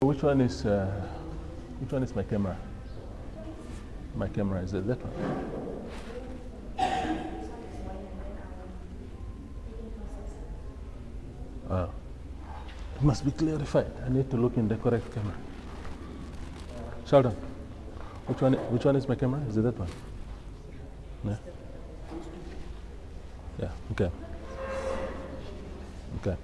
Which one is my camera? My camera is that one? It must be clarified. I need to look in the correct camera. Sheldon, which one is my camera? Is it that one? Yeah. Yeah. Okay. Okay.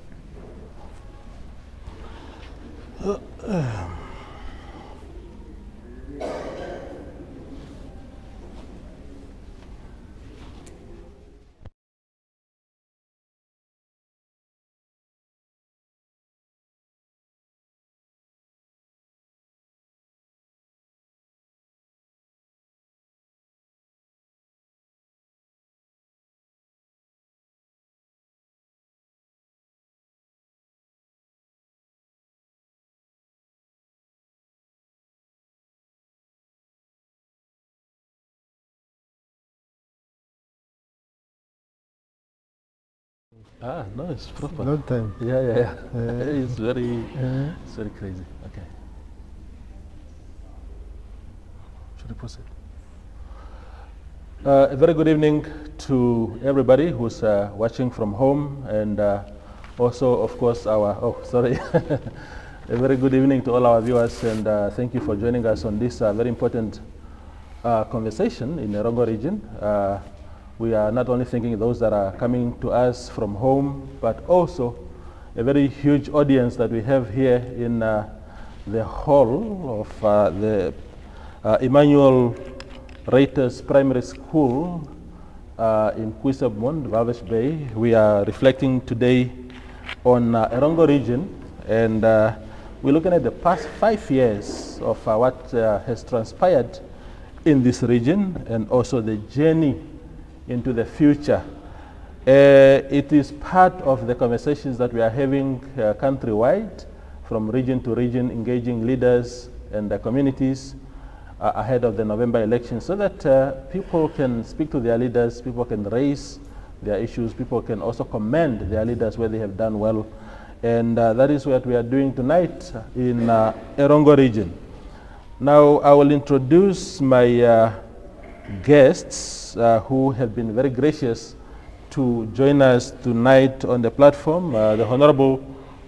No, it's proper. Long time. Yeah. It's very crazy. Okay. Should we proceed? A very good evening to everybody who's watching from home, and also, of course, a very good evening to all our viewers, and thank you for joining us on this very important conversation in the Erongo region. We are not only thanking those that are coming to us from home, but also a very huge audience that we have here in the hall of the Immanuel Ruters Primary School in Fisherman, Walvis Bay. We are reflecting today on Erongo Region, and we're looking at the past 5 years of what has transpired in this region, and also the journey into the future. It is part of the conversations that we are having countrywide, from region to region, engaging leaders and the communities ahead of the November election, so that people can speak to their leaders, people can raise their issues, people can also commend their leaders where they have done well. And that is what we are doing tonight in Erongo region. Now I will introduce my guests who have been very gracious to join us tonight on the platform. The Honorable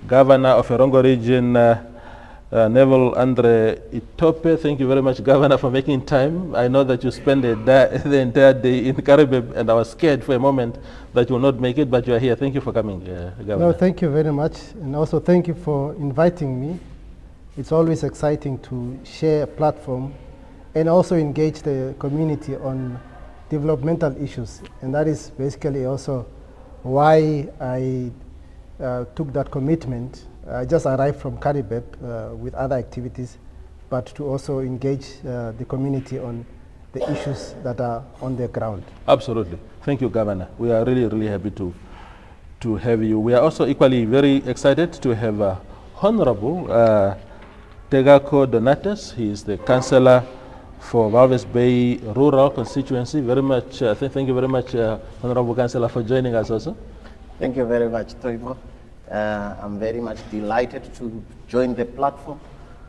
Governor of Erongo Region, Neville Andre Itope. Thank you very much, Governor, for making time. I know that you spent the entire day in Caribbean, and I was scared for a moment that you will not make it, but you are here. Thank you for coming, Governor. No, thank you very much, and also thank you for inviting me. It's always exciting to share a platform and also engage the community on developmental issues. And that is basically also why I took that commitment. I just arrived from Caribbean with other activities, but to also engage the community on the issues that are on the ground. Absolutely. Thank you, Governor. We are really, really happy to have you. We are also equally very excited to have Honorable Tegako Donatus. He is the Councillor for Walvis Bay Rural Constituency. Very much, thank you very much, Honorable Councillor, for joining us also. Thank you very much, Toivo. I'm very much delighted to join the platform.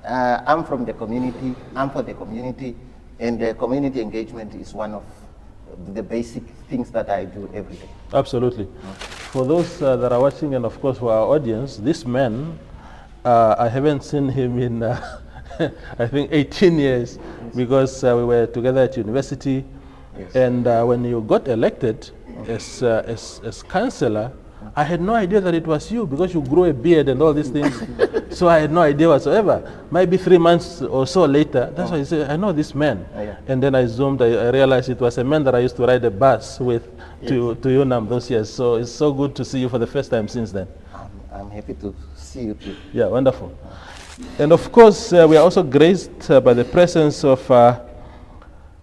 I'm from the community, I'm for the community, and the community engagement is one of the basic things that I do every day. Absolutely. For those that are watching, and of course for our audience, this man, I haven't seen him in I think 18 years, yes, because we were together at university, yes, and when you got elected as councillor, I had no idea that it was you, because you grew a beard and all these things. So I had no idea whatsoever. Maybe 3 months or so later, that's why I said, I know this man. Yeah. And then I zoomed, I realized it was a man that I used to ride a bus with, yes, to Unam those years. So it's so good to see you for the first time since then. I'm happy to see you too. Yeah, wonderful. And of course, we are also graced by the presence of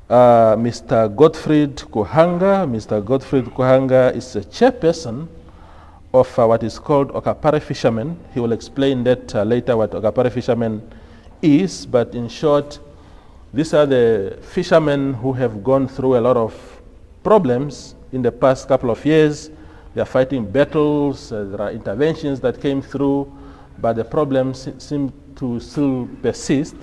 Mr. Gottfried Kuhanga. Mr. Gottfried Kuhanga is a chairperson of what is called Okapare Fisherman. He will explain that later, what Okapare Fisherman is, but in short, these are the fishermen who have gone through a lot of problems in the past couple of years. They are fighting battles, there are interventions that came through, but the problems seem to still persist.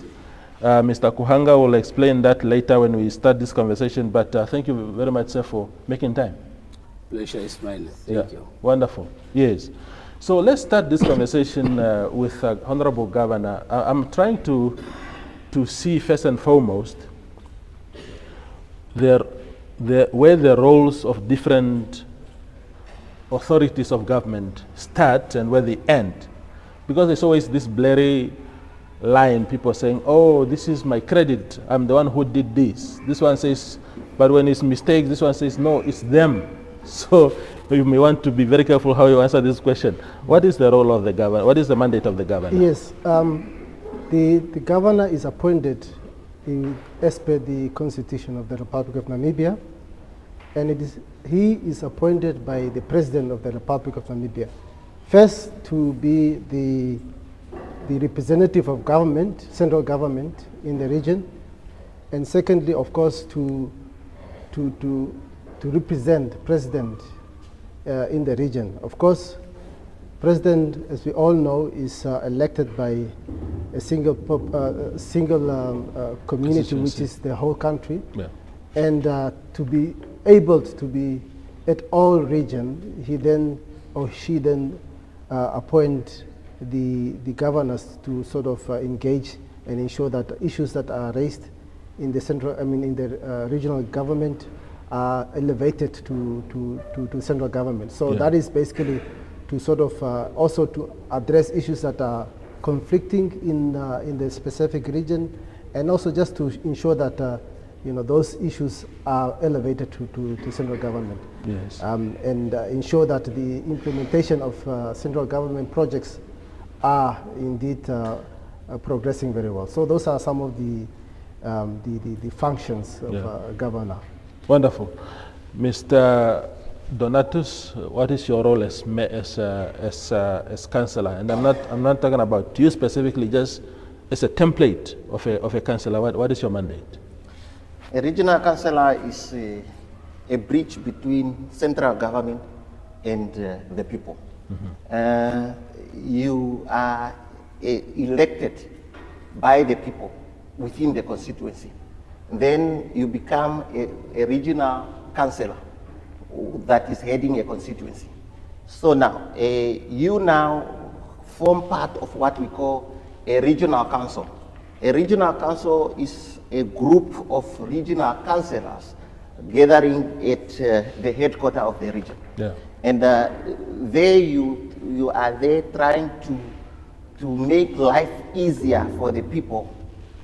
Mr. Kuhanga will explain that later when we start this conversation, but thank you very much, sir, for making time. Pleasure is mine. Thank you. Wonderful. Yes. So let's start this conversation with Honorable Governor. I'm trying to see first and foremost where the roles of different authorities of government start and where they end. Because there's always this blurry line, people saying, oh, this is my credit, I'm the one who did this. This one says, but when it's mistakes, this one says, no, it's them. So you may want to be very careful how you answer this question. What is the role of the governor? What is the mandate of the governor? Yes, the governor is appointed as per the Constitution of the Republic of Namibia, and he is appointed by the President of the Republic of Namibia. First, to be the representative of government, central government in the region, and secondly, of course, to represent President in the region. Of course, President, as we all know, is elected by a single community, which is the whole country. Yeah. And to be able to be at all region, he then or she then appoint the governors to sort of engage and ensure that issues that are raised in the regional government are elevated to central government. So that is basically to sort of also to address issues that are conflicting in the specific region, and also just to ensure that those issues are elevated to central government. Yes. And ensure that the implementation of central government projects are indeed progressing very well. So those are some of the functions of a governor. Wonderful. Mr. Donatus, what is your role as councillor? And I'm not talking about you specifically, just as a template of a councillor. What is your mandate? A regional councillor is a bridge between central government and the people. Mm-hmm. You are elected by the people within the constituency. Then you become a regional councillor that is heading a constituency. So now, you now form part of what we call a regional council. A regional council is a group of regional councillors gathering at the headquarters of the region. Yeah. And there you are there trying to make life easier for the people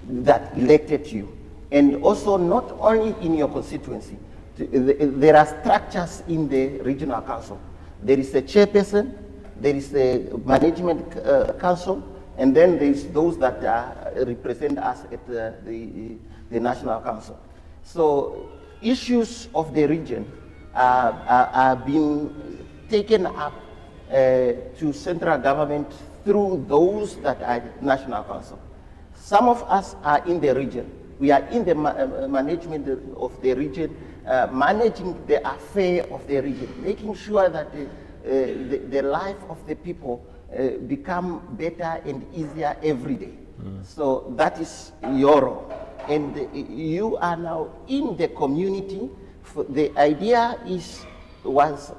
that elected you. And also not only in your constituency, there are structures in the regional council. There is a chairperson, there is a management council, and then there's those that represent us at the national council. So issues of the region are being taken up to central government through those that are national council. Some of us are in the region. We are in the management of the region, managing the affair of the region, making sure that the life of the people become better and easier every day. Mm. So that is your role. And you are now in the community. The idea was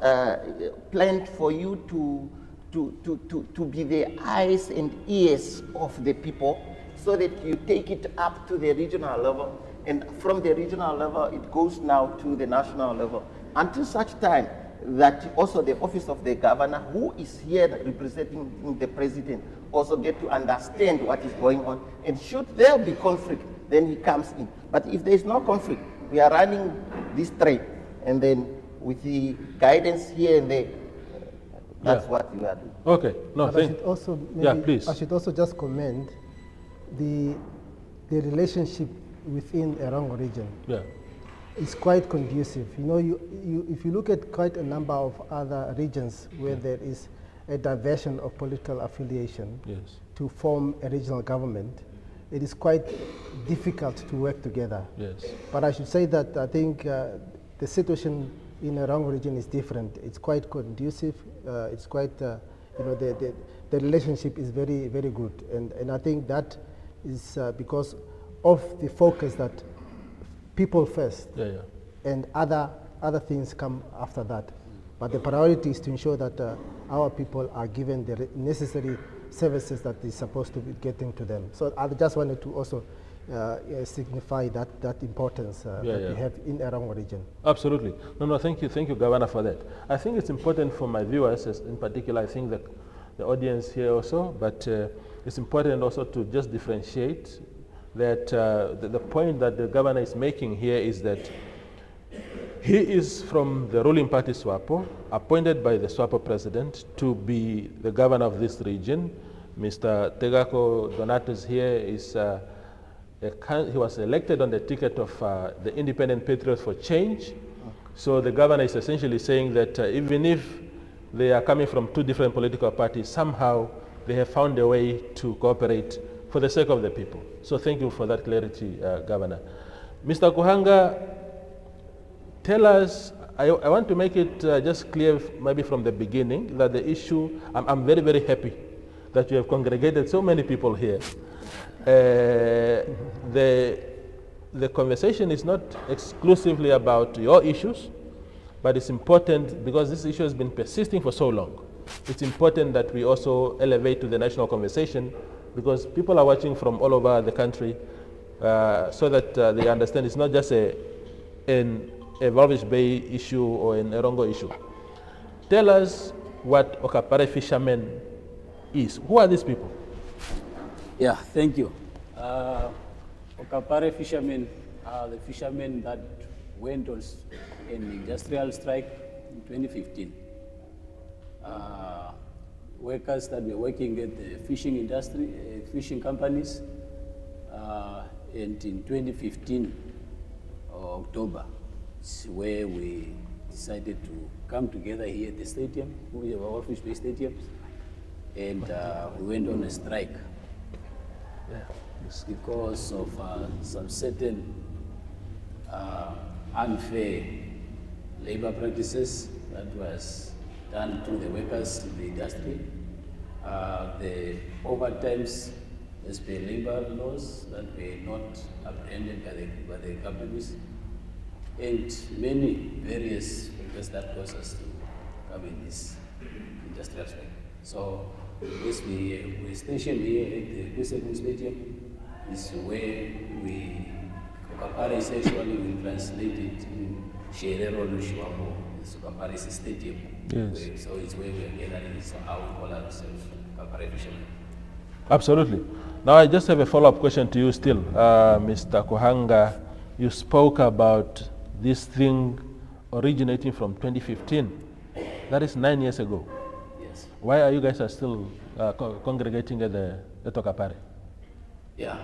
planned for you to be the eyes and ears of the people, so that you take it up to the regional level, and from the regional level it goes now to the national level, until such time that also the office of the governor, who is here representing the president, also get to understand what is going on, and should there be conflict, then he comes in. But if there is no conflict, we are running this train, and then with the guidance here and there, that's what we are doing. Okay, no, please. I should also just commend the relationship within Erongo region. Yeah. It's quite conducive. If you look at quite a number of other regions where there is a diversion of political affiliation to form a regional government, it is quite difficult to work together. Yes. But I should say that I think the situation in Erongo region is different. It's quite conducive. It's quite, the relationship is very, very good. And I think that is because of the focus that people first, and other things come after that. But the priority is to ensure that our people are given the necessary services that they're supposed to be getting to them. So I just wanted to also signify that importance that we have in Erongo Region. Absolutely. No, thank you, Governor, for that. I think it's important for my viewers, in particular, I think that the audience here also, but it's important also to just differentiate that the point that the governor is making here is that he is from the ruling party SWAPO, appointed by the SWAPO president to be the governor of this region. Mr. Tegako Donatus here is, he was elected on the ticket of the Independent Patriots for Change. So the governor is essentially saying that even if they are coming from two different political parties, somehow they have found a way to cooperate for the sake of the people. So thank you for that clarity, Governor. Mr. Kuhanga, tell us, I want to make it just clear maybe from the beginning that the issue, I'm very, very happy that you have congregated so many people here. The conversation is not exclusively about your issues, but it's important because this issue has been persisting for so long. It's important that we also elevate to the national conversation because people are watching from all over the country so that they understand it's not just a Walvis Bay issue or an Erongo issue. Tell us what Okapare Fisherman is. Who are these people? Yeah, thank you. Okapare Fishermen are the fishermen that went on an industrial strike in 2015. Workers that were working at the fishing industry, fishing companies, and in 2015, October, is where we decided to come together here at the stadium, we have our Walvis Bay Stadium, and we went on a strike. It's because of some certain unfair labor practices that was done to the workers in the industry. The overtimes as per labor laws that were not apprehended by the companies, and many various factors that caused us to come in this industrial strike. So yes, we're stationed here at the Fisherman Stadium. This is where Okapare is actually we translated in Sherero Lushuapo, it's Okapare Stadium. Yes. So it's where we are gathering, so how we call ourselves Okapare Fisherman. Absolutely. Now I just have a follow-up question to you still. Mr. Kuhanga, you spoke about this thing originating from 2015. That is 9 years ago. Yes. Why are you guys still congregating at Okapare? Yeah.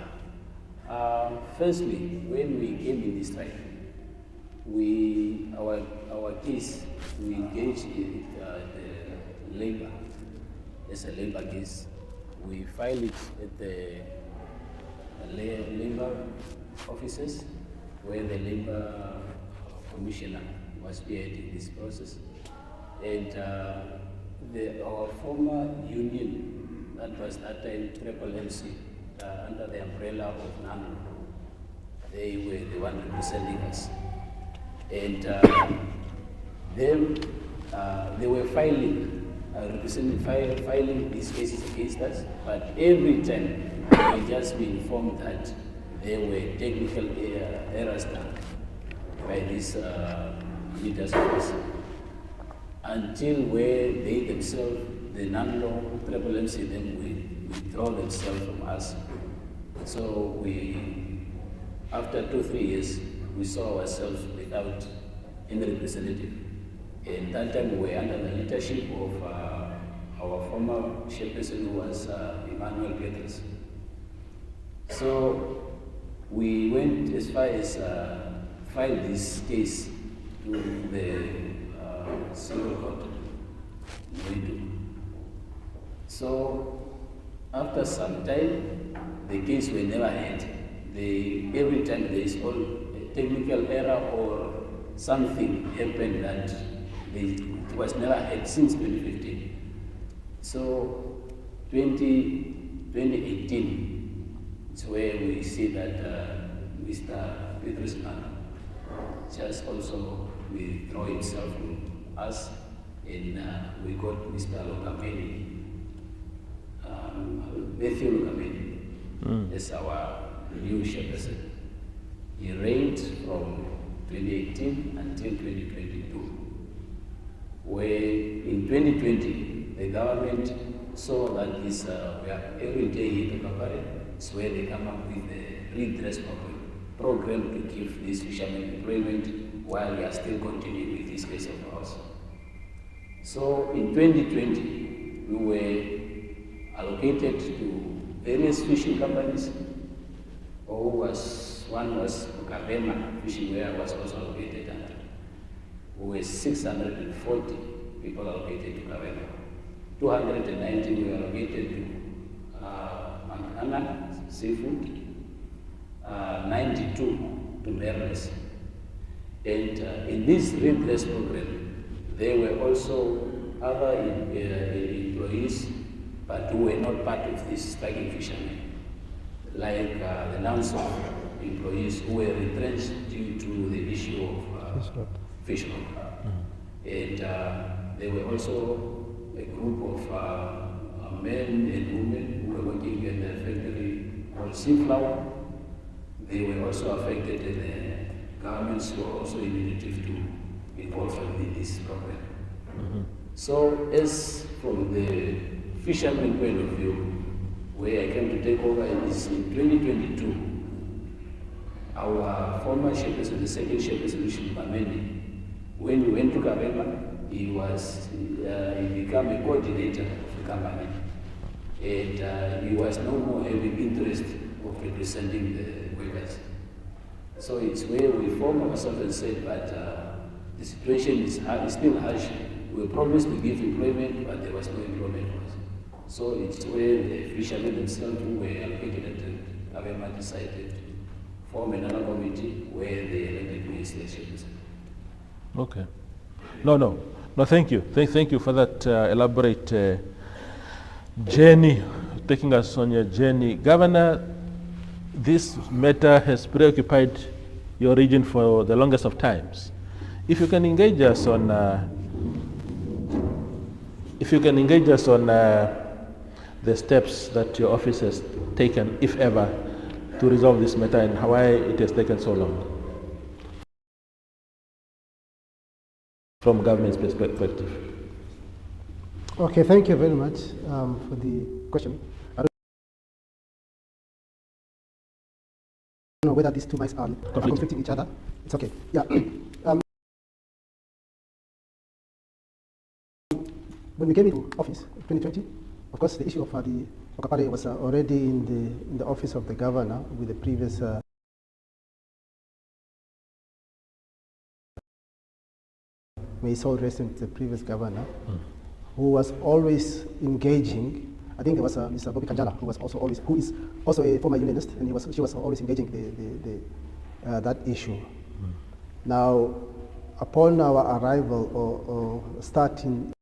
Firstly, when we came in this strike, our case, we engaged in the labor as a labor case. We filed it at the labor offices where the labor commissioner was spearheading this process. And our former union, that was that time Triple MC, under the umbrella of NANU, they were the one representing us. And they were filing these cases against us, but every time we just been informed that there were technical errors done by these leaders of us, until where they themselves, the non-law Triple MC, then we withdraw themselves from us. So after 2-3 years, we saw ourselves without any representative. And that time we were under the leadership of our former chairperson, who was Immanuel Ruters. So we went as far as filed this case to the civil court. So after some time, the case were never heard. Every time there is a technical error or something happened that it was never heard since 2015. So 2018, it's where we see that Mr. Fisherman just also withdraw himself from us, and we got Mr. Okapare, Matthew Okapare, as our new chairperson. He reigned from 2018 until 2022, where in 2020, the government saw that this every day in Okapare is where they come up with the redress program to give these fishermen employment while we are still continuing with this case of ours. So in 2020, we were allocated to various fishing companies. One was Okapare fishing, where I was also allocated under. We were 640 people allocated to Okapare. 290 were allocated to Manana seafood, 92 to Panelist. And in this redress program, there were also other employees, but who were not part of this striking fishermen, like the numbers of employees who were retrenched due to the issue of fishermen. And there were also a group of men and women who were working in the factory called Seaflower. They were also affected, and the governments were also initiative to involve in this program. So, as from the fisherman point of view, where I came to take over is in 2022, our former chairperson, the second chairperson, when we went to Okapare, he became a coordinator of the company, and he was no more having interest of representing the workers. So it's where we formed ourselves and said, but the situation is still harsh. We promised to give employment, but there was no employment for us. So it's where the fishermen themselves who were allocated to Okapare decided to form another committee where they elected me as the chairperson. Okay. No, thank you. Thank you for that elaborate journey, taking us on your journey. Governor, this matter has preoccupied your region for the longest of times. If you can engage us on, the steps that your office has taken, if ever, to resolve this matter and why it has taken so long, from government's perspective. Okay, thank you very much for the question. I don't know whether these two mics are conflicting each other. It's okay. Yeah. When we came into office in 2020, of course, the issue of the Okapare was already in the office of the governor with the previous. May his soul rest in the previous governor, who was always engaging. I think there was Mr. Bobby Kanjala, who is also a former unionist, and she was always engaging that issue. Now, upon our arrival or starting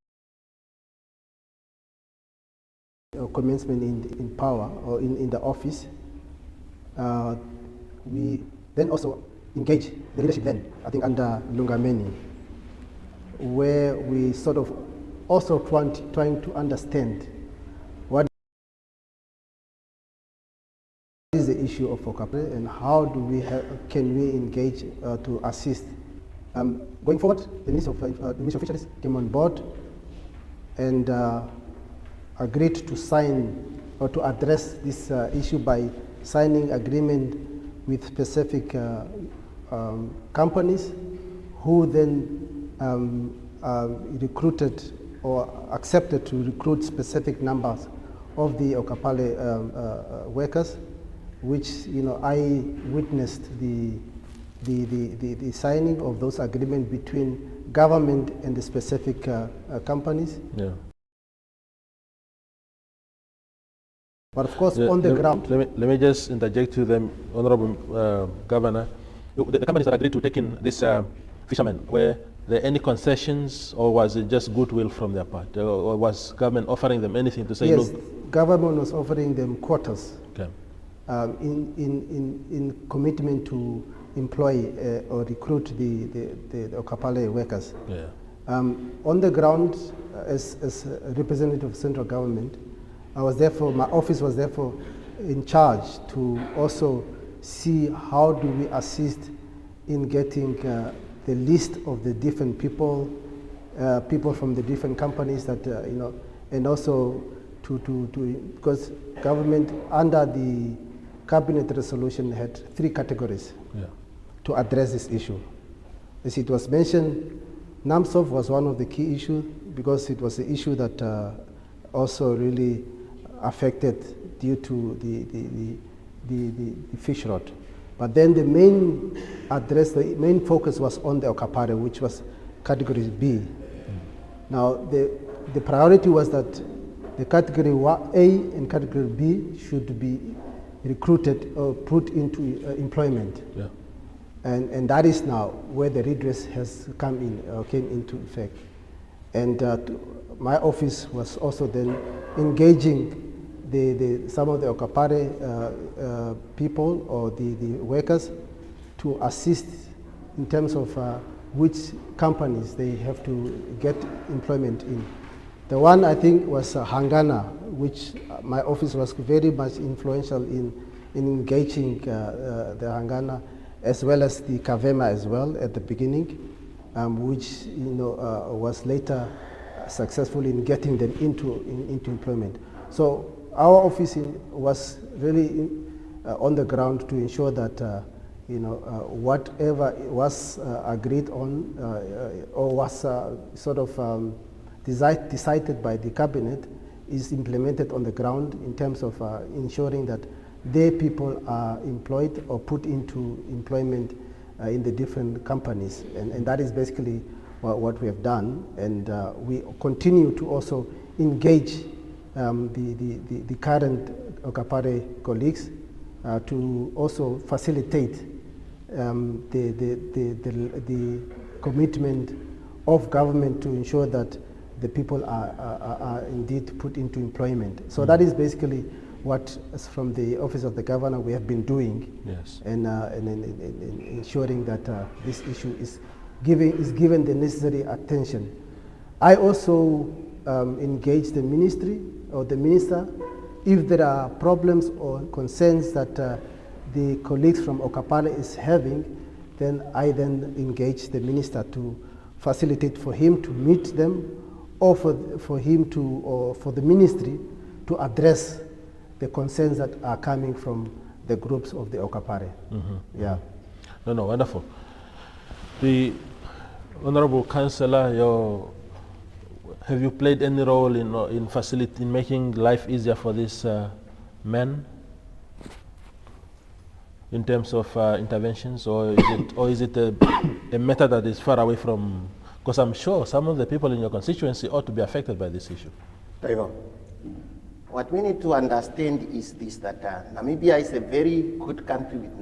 commencement in power or in the office, we then also engaged the leadership then, I think under Lungameni, where we sort of also trying to understand what is the issue of Okapare and how do can we engage to assist. Going forward, the Minister of Fisheries came on board and agreed to sign or to address this issue by signing agreement with specific companies who then recruited or accepted to recruit specific numbers of the Okapare workers, which I witnessed the signing of those agreements between government and the specific companies. Yeah. But of course, on the ground. Let me just interject to the Honorable Governor. The companies that agreed to take in this fishermen were there any concessions, or was it just goodwill from their part? Or was government offering them anything to say, Yes, look? government was offering them quotas Okay. in commitment to employ or recruit the Okapare workers. Yeah. On the ground, as a representative of central government, my office was therefore in charge to also see how do we assist in getting the list of the different people from the different companies that, and also because government under the cabinet resolution had 3 categories to address this issue. As it was mentioned, NAMSOF was one of the key issues because it was the issue that also really affected due to the fish rot. But then the main focus was on the Okapare, which was category B. Now the priority was that the category A and category B should be recruited or put into employment. Yeah. And that is now where the redress has came into effect. And my office was also then engaging some of the Okapare people or the workers to assist in terms of which companies they have to get employment in. The one I think was Hangana, which my office was very much influential in engaging the Hangana, as well as the Kavema as well at the beginning, which was later successful in getting them into employment. So our office was really on the ground to ensure that whatever was agreed on or was decided by the cabinet is implemented on the ground in terms of ensuring that their people are employed or put into employment in the different companies. And that is basically what we have done. And we continue to also engage the current Okapare colleagues to also facilitate the commitment of government to ensure that the people are indeed put into employment. So that is basically what, from the Office of the Governor, we have been doing, yes, and ensuring that this issue is given the necessary attention. I also engage the ministry or the minister if there are problems or concerns that the colleagues from Okapare is having. Then I engage the minister to facilitate for him to meet them, or for him to, or for the ministry to address the concerns that are coming from the groups of the Okapare. Mm-hmm. Yeah. No, wonderful. The Honorable Councillor, have you played any role in making life easier for these men in terms of interventions, or is it a method that is far away from? Because I'm sure some of the people in your constituency ought to be affected by this issue. What we need to understand is this, that Namibia is a very good country with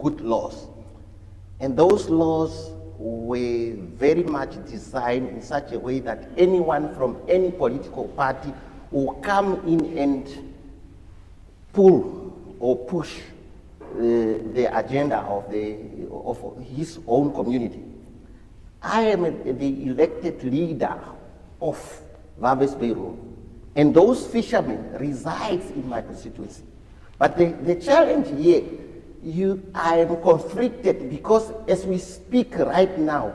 good laws. And those laws were very much designed in such a way that anyone from any political party will come in and pull or push the agenda of his own community. I am the elected leader of Walvis Bay, and those fishermen reside in my constituency. But the challenge here, I am conflicted because as we speak right now,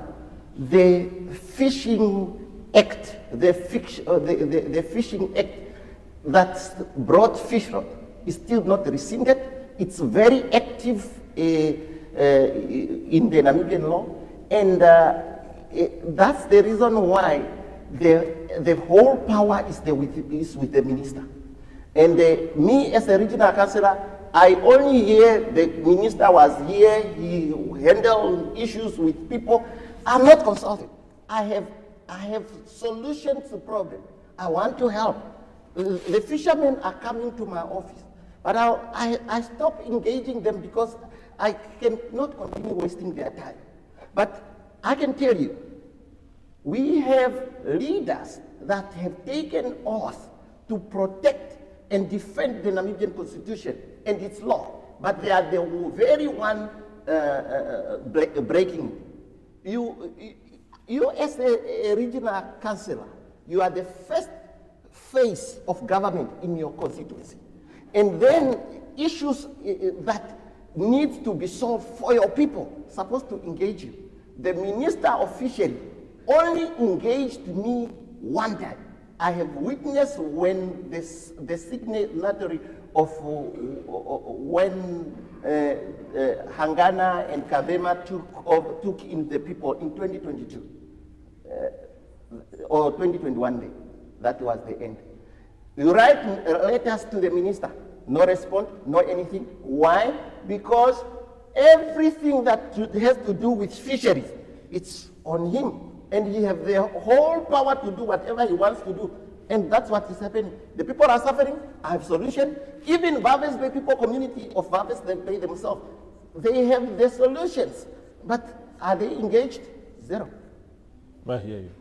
the Fishing Act, the Fishing Act that brought fish rot is still not rescinded. It's very active in the Namibian law, and that's the reason why the whole power is with the minister. And me as a regional councillor, I only hear the minister was here, he handled issues with people. I'm not consulted. I have solutions to problem. I want to help. The fishermen are coming to my office, but I stop engaging them because I cannot continue wasting their time. But I can tell you, We have leaders that have taken oath to protect and defend the Namibian constitution and its law, but they are the very one breaking it. You as a regional councillor, you are the first face of government in your constituency. And then issues that need to be solved for your people, supposed to engage you. The Minister of Fishery only engaged me one time. I have witnessed when the signatory of when Hangana and Kavema took in the people in 2022 or 2021 day. That was the end. You write letters to the minister, no response, no anything. Why? Because everything that has to do with fisheries, it's on him. And he has the whole power to do whatever he wants to do. And that's what is happening. The people are suffering. I have solution. Even Walvis Bay people, community of Walvis, they pay themselves. They have the solutions. But are they engaged? Zero. I hear you.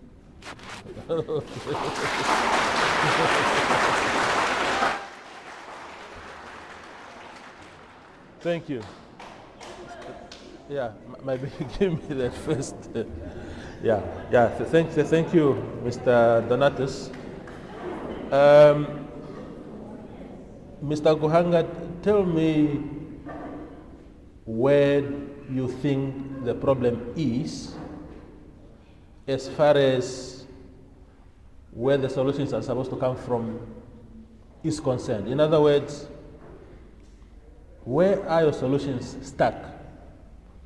Thank you. Yeah, maybe give me that first. Thank you, Mr. Donatus. Mr. Guhanga, tell me where you think the problem is as far as where the solutions are supposed to come from is concerned. In other words, where are your solutions stuck?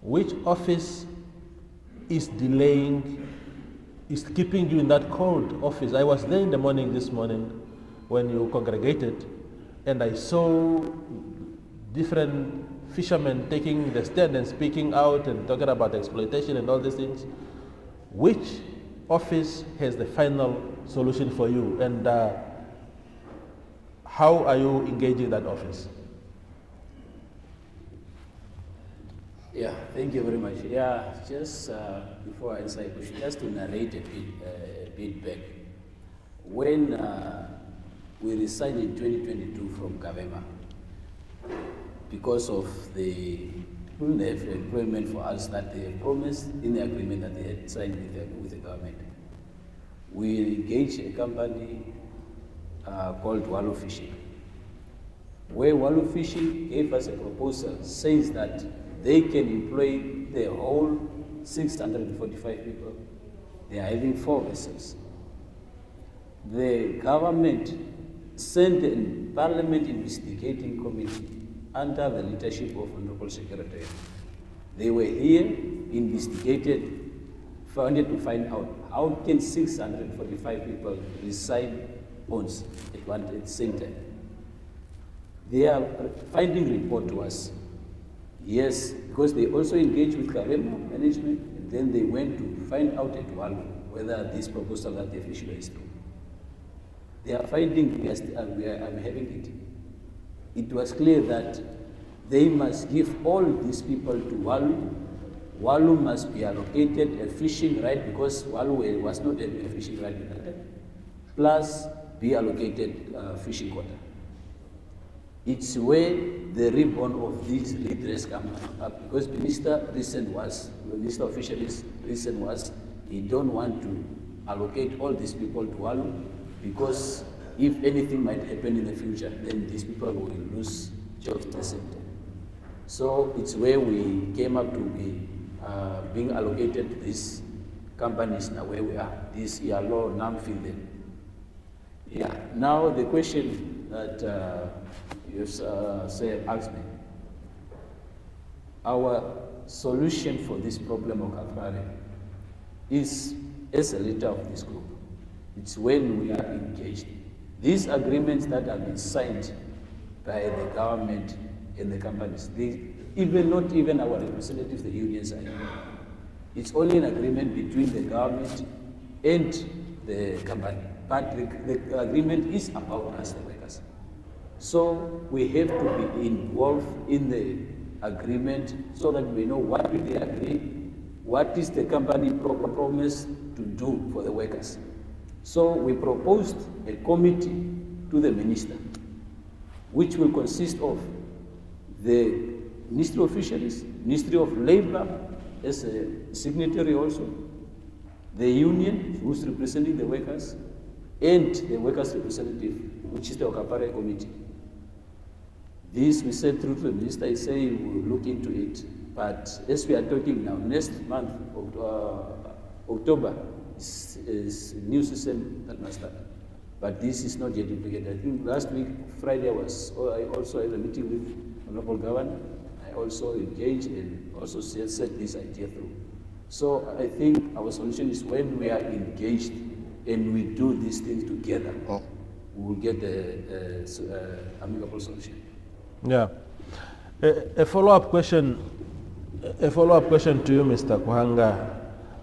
Which office is delaying, is keeping you in that cold office? I was there in the morning this morning when you congregated, and I saw different fishermen taking the stand and speaking out and talking about exploitation and all these things. Which office has the final solution for you, and how are you engaging that office? Yeah, thank you very much. Yeah, just before I answer your question, just to narrate a bit back. When we resigned in 2022 from Kavema, because of the employment for us that they promised in the agreement that they had signed with the government, we engaged a company called Walvis Fishing, where Walvis Fishing gave us a proposal, says that they can employ the whole 645 people. They are having 4 vessels. The government sent a Parliament investigating committee under the leadership of Honorable Secretary. They were here, investigated, wanted to find out how can 645 people reside on at the same time. Their finding report to us, yes, because they also engaged with Kavema management, and then they went to find out at Walu whether this proposal that they've issued is true. They are finding, I'm having it. It was clear that they must give all these people to Walu. Walu must be allocated a fishing right, because Walu was not a fishing right at that time, plus be allocated fishing quota. It's where the ribbon of this redress comes up, because the Minister of Fisheries reason was he don't want to allocate all these people to Walu, because if anything might happen in the future, then these people will lose jobs at the same time. So it's where we came up to be being allocated to these companies now where we are, this Yalo, Namfield. Yeah, now the question that you asked me, our solution for this problem of Okapare is as a leader of this group. It's when we are engaged. These agreements that have been signed by the government and the companies, not even our representatives, the unions are here. It's only an agreement between the government and the company. But the agreement is about us, the workers. So we have to be involved in the agreement so that we know what will they agree, what is the company promise to do for the workers. So we proposed a committee to the minister, which will consist of the Ministry of Fisheries, Ministry of Labor as a signatory also, the union who's representing the workers, and the workers' representative, which is the Okapare committee. This we sent through to the minister. He said he will look into it. But as we are talking now, next month, October, is a new system that must start. But this is not yet implemented. I think last week, Friday, I also had a meeting with Honorable Governor. I also engaged and also set this idea through. So I think our solution is when we are engaged and we do these things together, we will get the amicable solution. Yeah. A follow-up question to you, Mr. Kuhanga.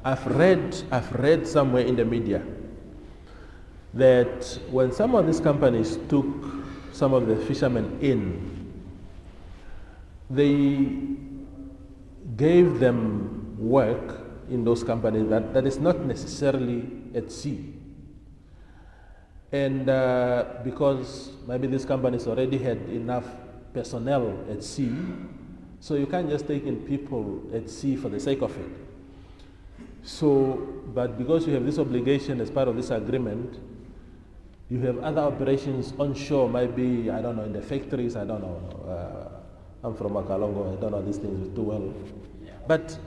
I've read somewhere in the media that when some of these companies took some of the fishermen in, they gave them work in those companies that is not necessarily at sea. And because maybe these companies already had enough personnel at sea, so you can't just take in people at sea for the sake of it. So, but because you have this obligation as part of this agreement, you have other operations onshore, maybe, I don't know, in the factories, I don't know. I'm from Makalongo, I don't know these things too well. Yeah. But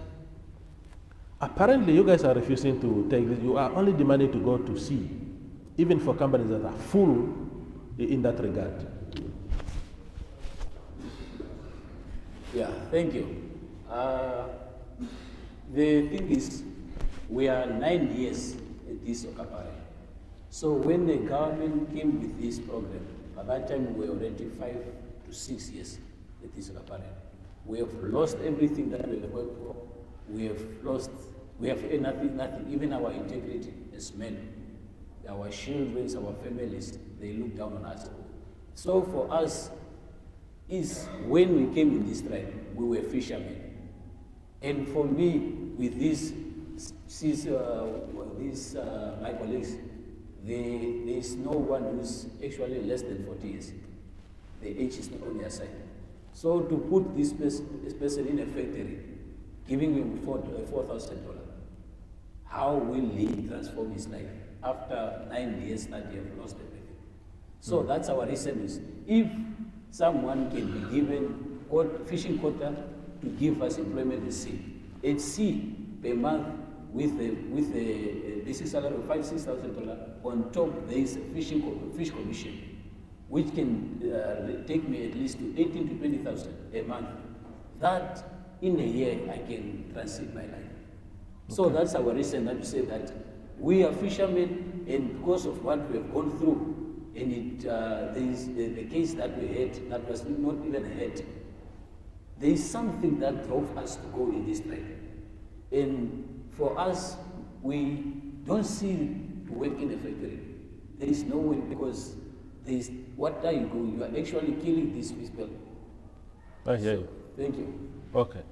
apparently you guys are refusing to take this. You are only demanding to go to sea, even for companies that are full in that regard. Yeah, thank you. The thing is, we are 9 years at this Okapare. So when the government came with this program, by that time we were already 5 to 6 years at this Okapare. We have lost everything that we have worked for. We have nothing, even our integrity as men. Our children, our families, they look down on us. So for us, is when we came in this tribe, we were fishermen. And for me, with this, my colleagues, there is no one who's actually less than 40 years. The age is not on their side. So to put this person in a factory, giving him $4,000, how will he transform his life after 9 years that he have lost everything? So that's our reason is, if someone can be given fishing quota to give us employment at sea per month with a basic salary of $5,000-6,000. On top, there is a fish commission, which can take me at least to $18,000 to $20,000 a month. That in a year I can transit my life. Okay. So that's our reason that we say that we are fishermen, and because of what we have gone through, and there is the case that we had that was not even had. There is something that drove us to go in this tribe. And for us, we don't see to work in a factory. There is no way, because there is, what are you going? You are actually killing these people. I hear you. Thank you. Okay.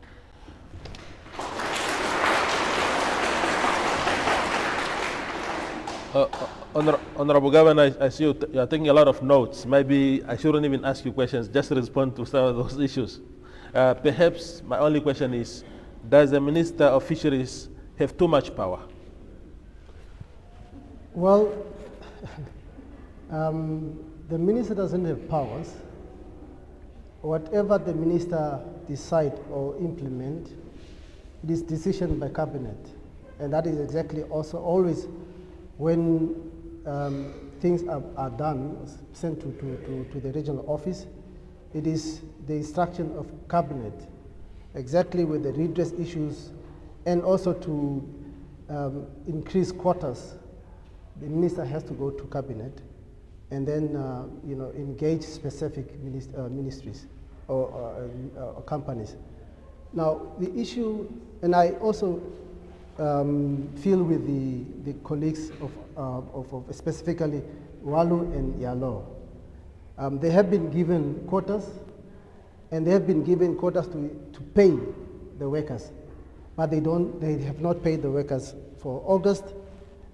Honorable Governor, I see you are taking a lot of notes. Maybe I shouldn't even ask you questions, just respond to some of those issues. Perhaps my only question is, does the Minister of Fisheries have too much power? Well, the minister doesn't have powers. Whatever the minister decide or implement, it is decision by cabinet. And that is exactly also always when things are done, sent to the regional office, it is the instruction of cabinet, exactly with the redress issues, and also to increase quotas. The minister has to go to cabinet, and then engage specific ministries or companies. Now the issue, and I also feel with the colleagues of specifically Walu and Yalo. They have been given quotas, and they have been given quotas to pay the workers. but they have not paid the workers for August,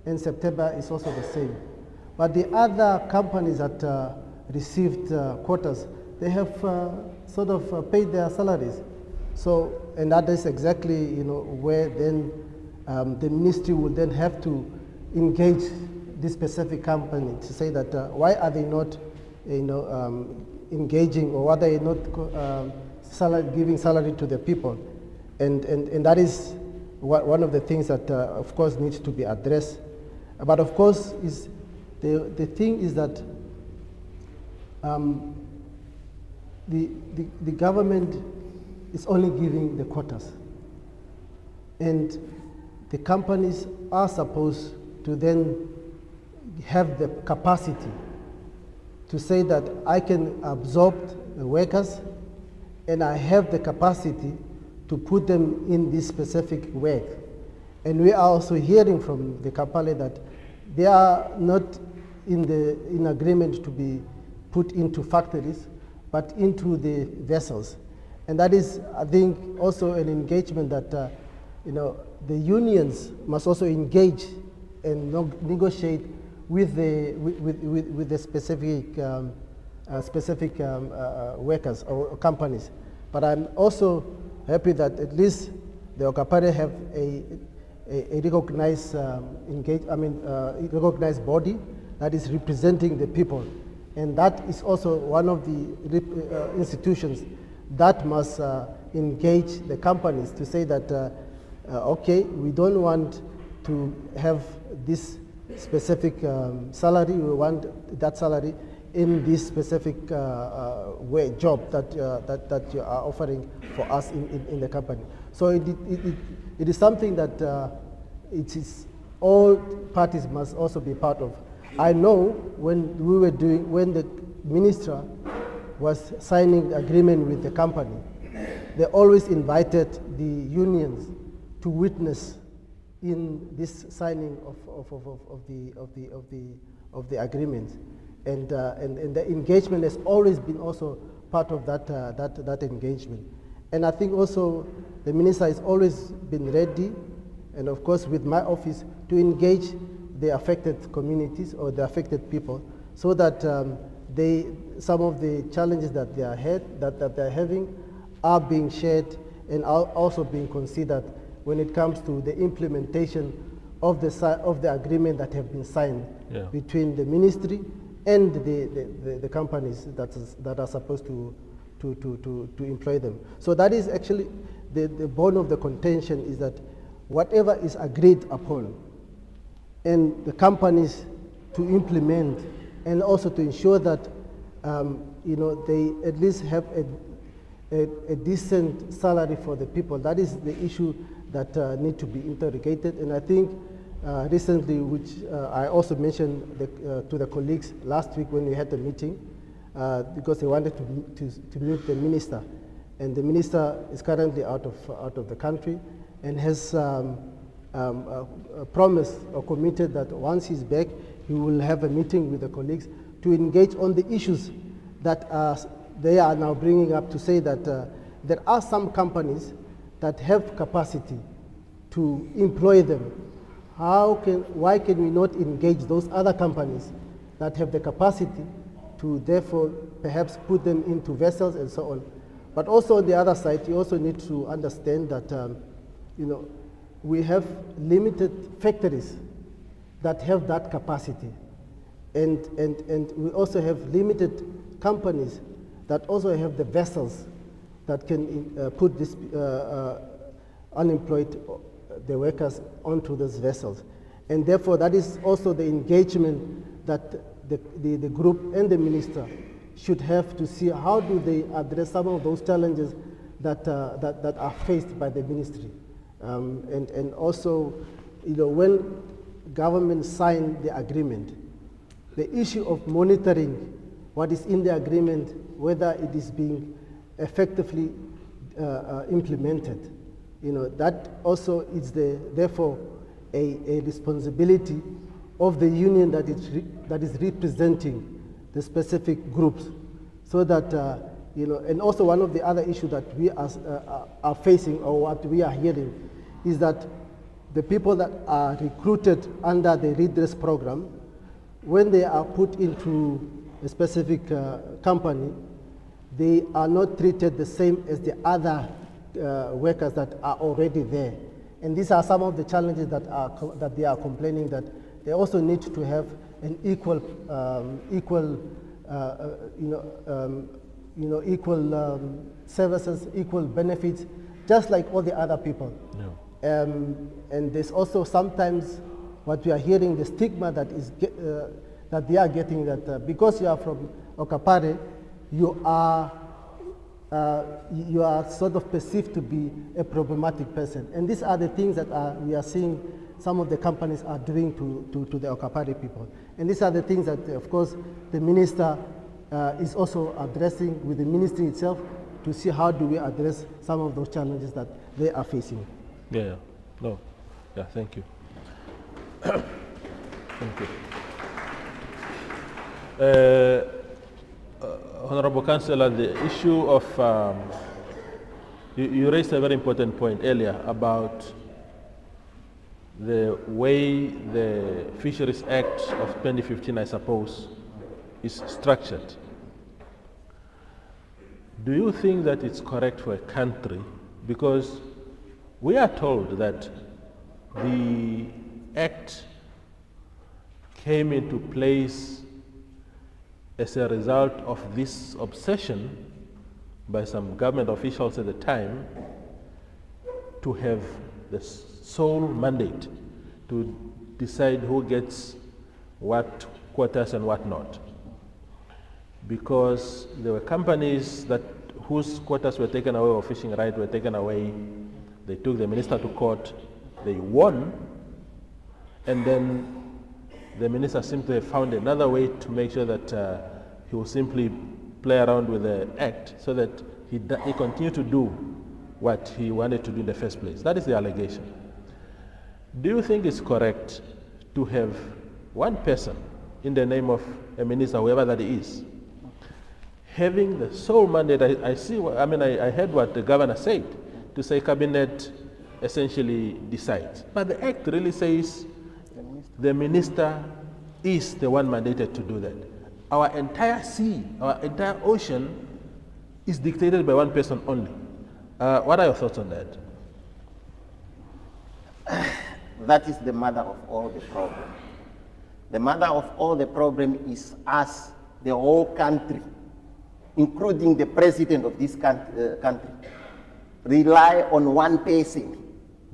and September is also the same. But the other companies that received quotas, they have sort of paid their salaries. So, and that is exactly, where then the ministry will then have to engage this specific company to say that why are they not, engaging, or why are they not giving salary to the people, and that is one of the things that of course needs to be addressed. But of course, is the thing is that the government is only giving the quotas, and the companies are supposed to then have the capacity to say that I can absorb the workers and I have the capacity to put them in this specific work. And we are also hearing from the Kapale that they are not in agreement to be put into factories, but into the vessels. And that is, I think, also an engagement that the unions must also engage and negotiate with the specific workers or companies. But I'm also happy that at least the Okapare have a recognized recognized body that is representing the people, and that is also one of the institutions that must engage the companies to say that okay, we don't want to have this specific salary, we want that salary in this specific job that you are offering for us in the company. So it is something that it is all parties must also be part of. I know when the minister was signing agreement with the company, they always invited the unions to witness in this signing of the agreement, and the engagement has always been also part of that engagement. And I think also the minister has always been ready, and of course with my office, to engage the affected communities or the affected people, so that some of the challenges that they are having are being shared and are also being considered when it comes to the implementation of the agreement that have been signed between the ministry and the companies that are supposed to employ them. So that is actually the bone of the contention, is that whatever is agreed upon, and the companies to implement, and also to ensure that they at least have a decent salary for the people. That is the issue that need to be interrogated. And I think recently, which I also mentioned to the colleagues last week when we had the meeting, because they wanted to meet the minister, and the minister is currently out of the country, and has promised or committed that once he's back, he will have a meeting with the colleagues to engage on the issues that they are now bringing up, to say that there are some companies that have capacity to employ them. Why can we not engage those other companies that have the capacity to therefore perhaps put them into vessels and so on? But also on the other side, you also need to understand that we have limited factories that have that capacity, and we also have limited companies that also have the vessels that can put this unemployed the workers onto those vessels. And therefore that is also the engagement that the group and the minister should have, to see how do they address some of those challenges that are faced by the ministry. And also, when government signed the agreement, the issue of monitoring what is in the agreement, whether it is being effectively implemented, that also is therefore a responsibility of the union that is representing the specific groups, so that and also one of the other issues that we are facing, or what we are hearing, is that the people that are recruited under the redress program, when they are put into a specific company, they are not treated the same as the other workers that are already there. And these are some of the challenges that they are complaining, that they also need to have an equal services, equal benefits, just like all the other people. Yeah. And there's also sometimes what we are hearing, the stigma that is that they are getting, that because you are from Okapare, you are sort of perceived to be a problematic person. And these are the things that we are seeing some of the companies are doing to the Okapare people. And these are the things that, of course, the minister is also addressing with the ministry itself to see how do we address some of those challenges that they are facing. Yeah, no, yeah, thank you. Thank you. Honorable Councillor, the issue of, you raised a very important point earlier about the way the Fisheries Act of 2015, I suppose, is structured. Do you think that it's correct for a country, because we are told that the Act came into place as a result of this obsession by some government officials at the time to have the sole mandate to decide who gets what quotas and what not. Because there were companies whose quotas were taken away or fishing rights were taken away. They took the minister to court, they won, and then the minister seemed to have found another way to make sure that he will simply play around with the act so that he continued to do what he wanted to do in the first place. That is the allegation. Do you think it's correct to have one person in the name of a minister, whoever that is, having the sole mandate? I heard what the governor said, to say cabinet essentially decides. But the act really says the minister is the one mandated to do that. Our entire sea, our entire ocean is dictated by one person only. What are your thoughts on that? That is the mother of all the problem. The mother of all the problem is us, the whole country, including the president of this country, rely on one person.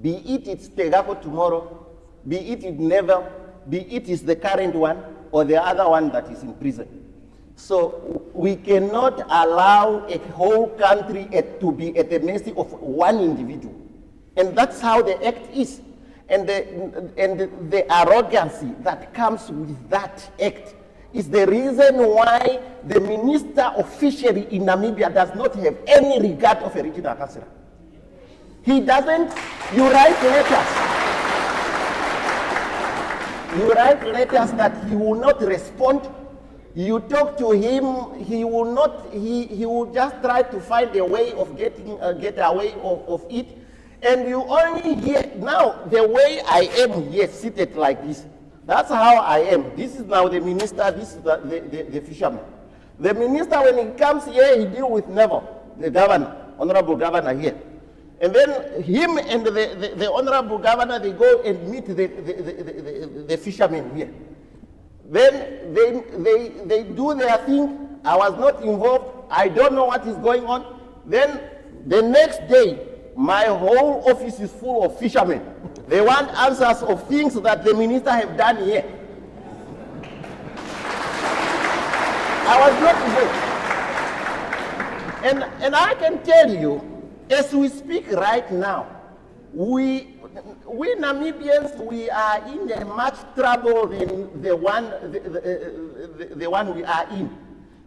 Be it's Tegako tomorrow, be it never, be it is the current one or the other one that is in prison. So we cannot allow a whole country to be at the mercy of one individual. And that's how the act is. And the arrogancy that comes with that act is the reason why the Minister of Fishery in Namibia does not have any regard of a regional councillor. He doesn't. You write letters. You write letters that he will not respond. You talk to him, he will not. He will just try to find a way of get away of it. And you only hear now the way I am here, seated like this. That's how I am. This is now the minister. This is the fisherman. The minister, when he comes here, he deals with Neville, the governor, honorable governor here. And then him and the honorable governor, they go and meet the fishermen here. Then they do their thing. I was not involved. I don't know what is going on. Then the next day, my whole office is full of fishermen. They want answers of things that the minister have done here. I was not involved. And I can tell you, as we speak right now, we Namibians, we are in a much trouble than the one we are in.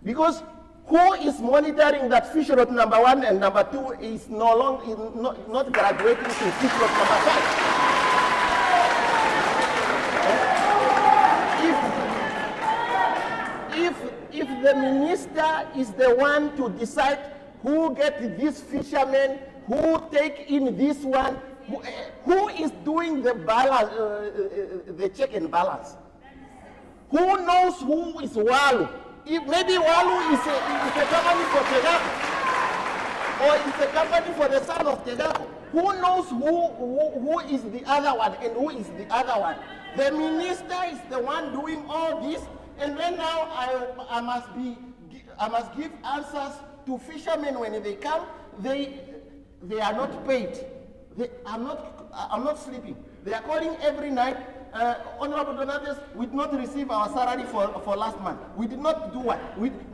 Because who is monitoring that fish rot number 1 and number 2 is no longer not graduating to fish rot number 5? If the minister is the one to decide who gets this fisherman, who take in this one, Who is doing the balance, the check and balance? Who knows who is Walu? If maybe Walu is a company for Tegaku, or it's a company for the son of Tegaku. Who knows who is the other one and who is the other one? The minister is the one doing all this, and then now I must give answers to fishermen when they come. They are not paid. I'm not sleeping. They are calling every night. Honorable Donatus, we did not receive our salary for last month. We did not do what?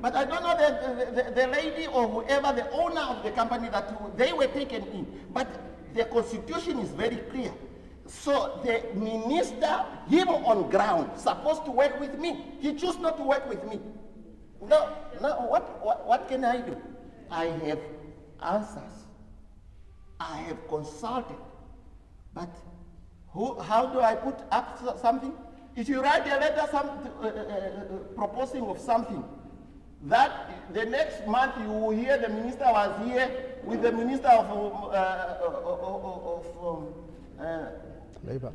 But I don't know the lady or whoever, the owner of the company, that they were taken in. But the constitution is very clear. So the minister, him on ground, supposed to work with me. He chose not to work with me. Now what can I do? I have answers. I have consulted. But how do I put up something? If you write a letter proposing of something, that the next month you will hear the minister was here with the minister of Labor.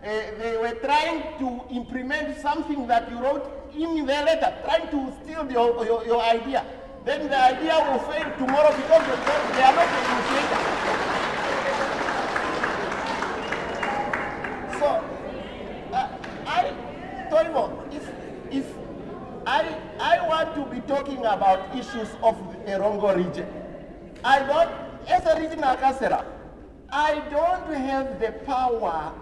They were trying to implement something that you wrote in the letter, trying to steal your idea. Then the idea will fail tomorrow because they are not negotiators. So, Toimo, if I want to be talking about issues of the Erongo region, as a regional councillor, I don't have the power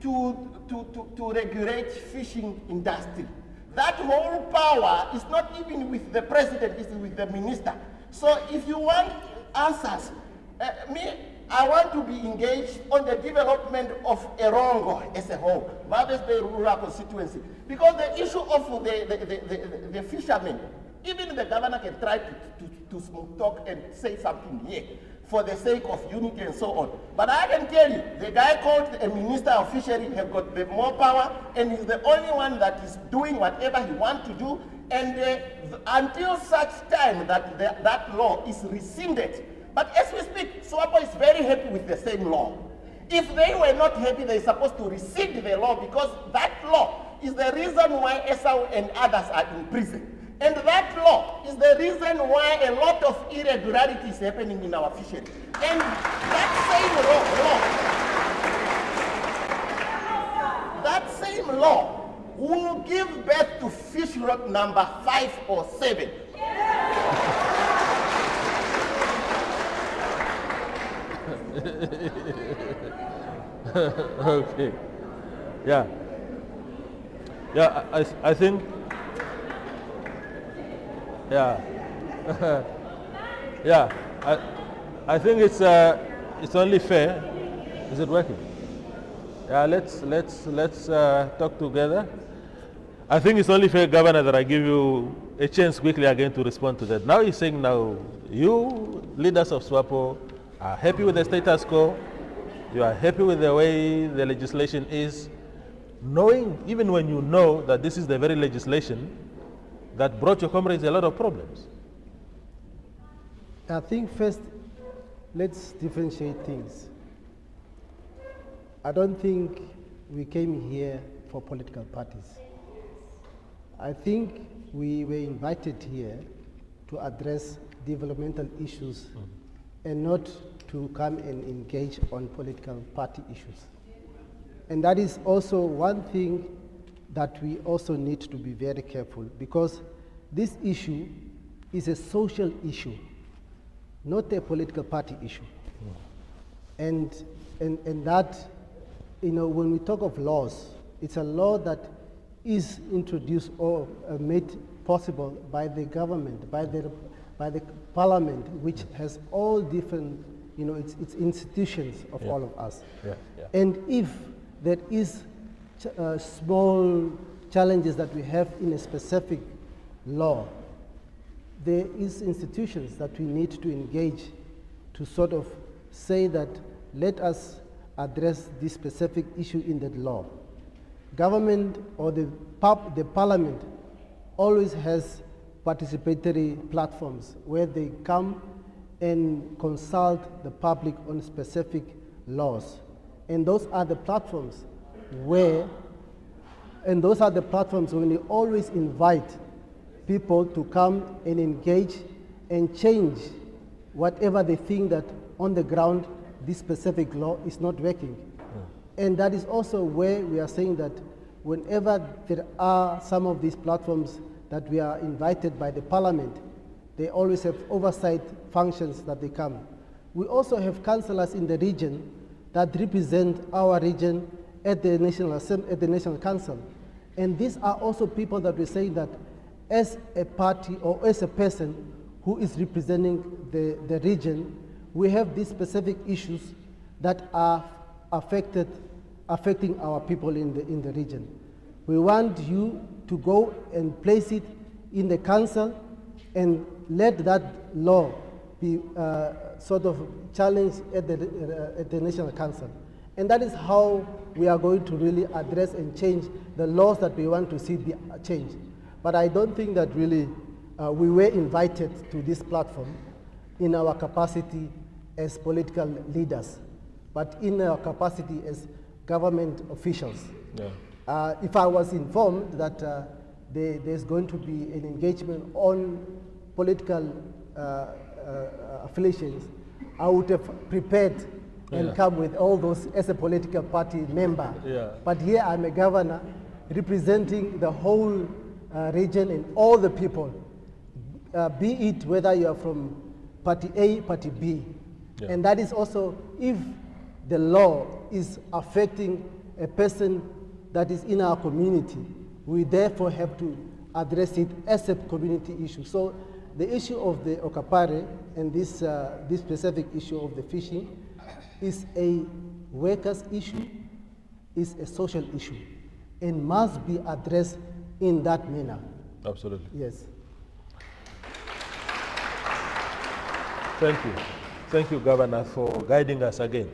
to regulate fishing industry. That whole power is not even with the president, it's with the minister. So if you want answers, I want to be engaged on the development of Erongo as a whole, Walvis Bay rural constituency. Because the issue of the fishermen, even the governor can try to smooth talk and say something here for the sake of unity and so on. But I can tell you, the guy called a minister of fishery has got the more power, and he's the only one that is doing whatever he wants to do. And until such time that that law is rescinded. But as we speak, SWAPO is very happy with the same law. If they were not happy, they're supposed to rescind the law, because that law is the reason why Esau and others are in prison. And that law is the reason why a lot of irregularity is happening in our fishery. And that same law will give birth to fish rot number 5 or 7. Okay. Yeah. I think. Yeah. Yeah. I think it's only fair. Is it working? Yeah. Let's talk together. I think it's only fair, Governor, that I give you a chance quickly again to respond to that. Now he's saying you leaders of SWAPO are happy with the status quo. You are happy with the way the legislation is, knowing, even when you know that this is the very legislation that brought your comrades a lot of problems. I think first, let's differentiate things. I don't think we came here for political parties. I think we were invited here to address developmental issues and not to come and engage on political party issues. And that is also one thing that we also need to be very careful, because this issue is a social issue, not a political party issue. And that, when we talk of laws, it's a law that is introduced or made possible by the government, by the parliament, which has all different, it's institutions of all of us. And if there is small challenges that we have in a specific law, there is institutions that we need to engage to sort of say that let us address this specific issue in that law. Government or the parliament always has participatory platforms where they come and consult the public on specific laws. And those are the platforms when we always invite people to come and engage and change whatever they think that on the ground this specific law is not working. And that is also where we are saying that whenever there are some of these platforms that we are invited by the parliament, they always have oversight functions that they come. We also have councillors in the region that represent our region at the National Council. And these are also people that we say that as a party or as a person who is representing the region, we have these specific issues that are affecting our people in the region. We want you to go and place it in the council and let that law be sort of challenged at the National Council. And that is how we are going to really address and change the laws that we want to see be changed. But I don't think that really we were invited to this platform in our capacity as political leaders, but in our capacity as government officials. Yeah. If I was informed that there's going to be an engagement on political affiliations, I would have prepared and come with all those as a political party member. Yeah. But here I'm a governor representing the whole region and all the people, be it whether you are from party A, party B. Yeah. And that is also if the law is affecting a person that is in our community, we therefore have to address it as a community issue. So the issue of the Okapare and this specific issue of the fishing is a workers' issue, is a social issue, and must be addressed in that manner. Absolutely. Yes. Thank you. Thank you, Governor, for guiding us again.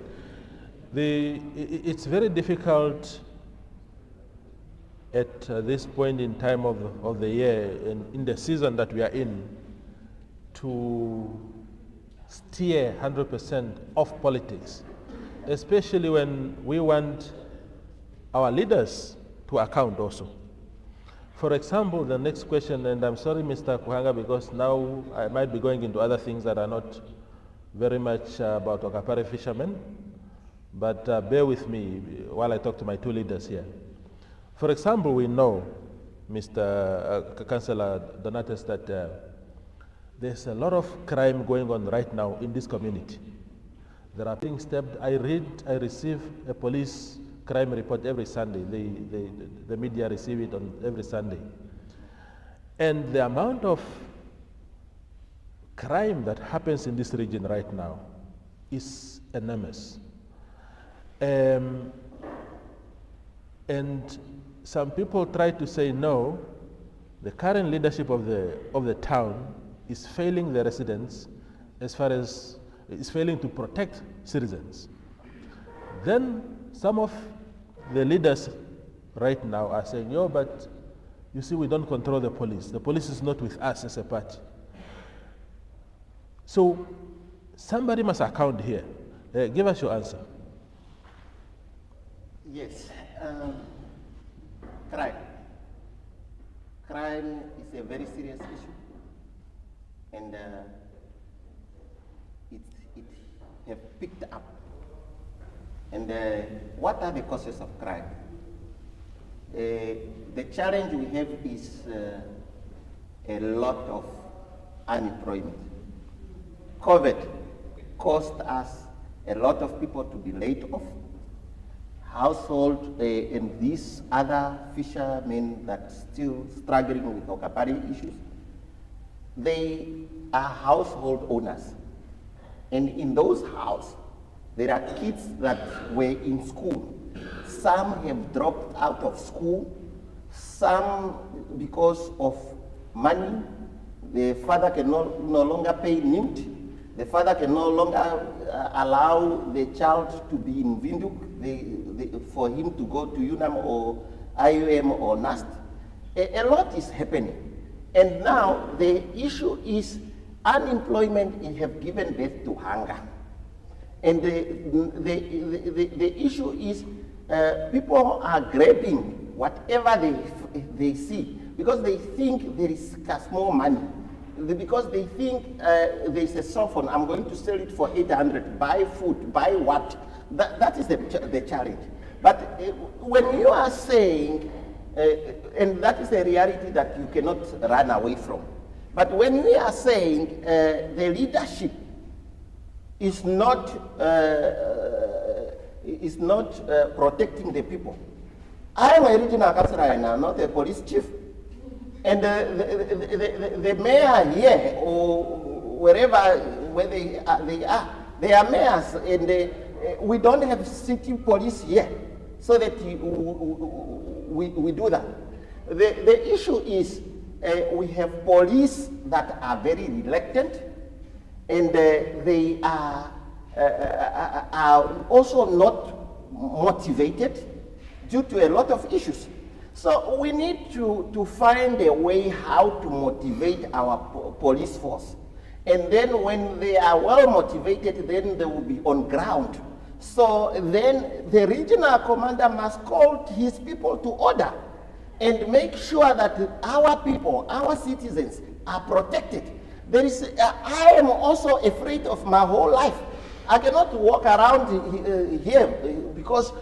It's very difficult at this point in time of the year and in the season that we are in to steer 100% off politics, especially when we want our leaders to account also. For example, the next question, and I'm sorry, Mr. Kuhanga, because now I might be going into other things that are not very much about Okapare fishermen, but bear with me while I talk to my two leaders here. For example, we know, Mr. Councillor Donatus, that there's a lot of crime going on right now in this community. There are things stabbed. I receive a police crime report every Sunday. The media receive it on every Sunday. And the amount of crime that happens in this region right now is enormous. And some people try to say, no, the current leadership of the town is failing the residents as far as it's failing to protect citizens. Then some of the leaders right now are saying, yo, but you see, we don't control the police. The police is not with us as a party. So somebody must account here. Give us your answer. Yes. Crime is a very serious issue, and it have picked up. And what are the causes of crime? The challenge we have is a lot of unemployment. COVID caused us a lot of people to be laid off. Household and these other fishermen that still struggling with Okapare issues, they are household owners. And in those houses, there are kids that were in school. Some have dropped out of school, some because of money. The father can no longer pay NIMT. The father can no longer allow the child to be in Windhoek, for him to go to UNAM or IUM or NAST. A lot is happening. And now the issue is unemployment have given birth to hunger. And the issue is people are grabbing whatever they see because they think there is small money. Because they think there's a cell phone, I'm going to sell it for 800, buy food, buy what? That is the challenge. But when you are saying, and that is a reality that you cannot run away from. But when we are saying the leadership is not protecting the people. I am a regional councillor and I'm not a police chief. And the mayor here or wherever where they are, they are mayors, and we don't have city police here, so that we do that. The issue is we have police that are very reluctant, and they are also not motivated due to a lot of issues. So we need to find a way how to motivate our police force. And then when they are well motivated, then they will be on ground. So then the regional commander must call his people to order and make sure that our people, our citizens are protected. There is, I am also afraid of my whole life. I cannot walk around here because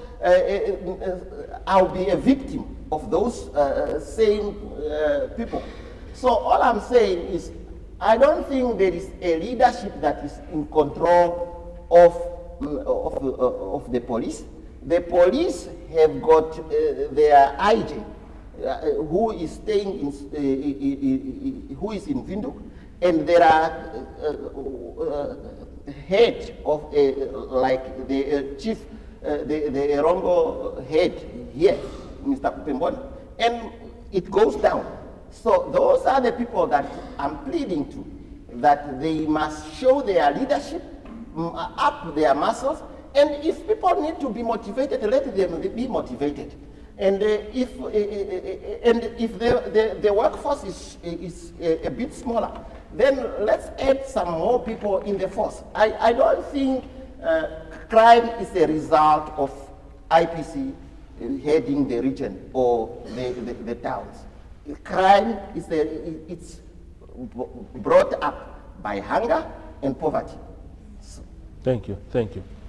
I'll be a victim of those same people. So all I'm saying is, I don't think there is a leadership that is in control of the police. The police have got their IJ, who is staying in, who is in Windhoek, and there are head of like the chief, the Erongo head here, Mr. Kupembona, and it goes down. So those are the people that I'm pleading to, that they must show their leadership, up their muscles, and if people need to be motivated, let them be motivated. And if the workforce is a bit smaller, then let's add some more people in the force. I don't think crime is a result of IPC heading the region or the towns. Crime is it's brought up by hunger and poverty. Thank you.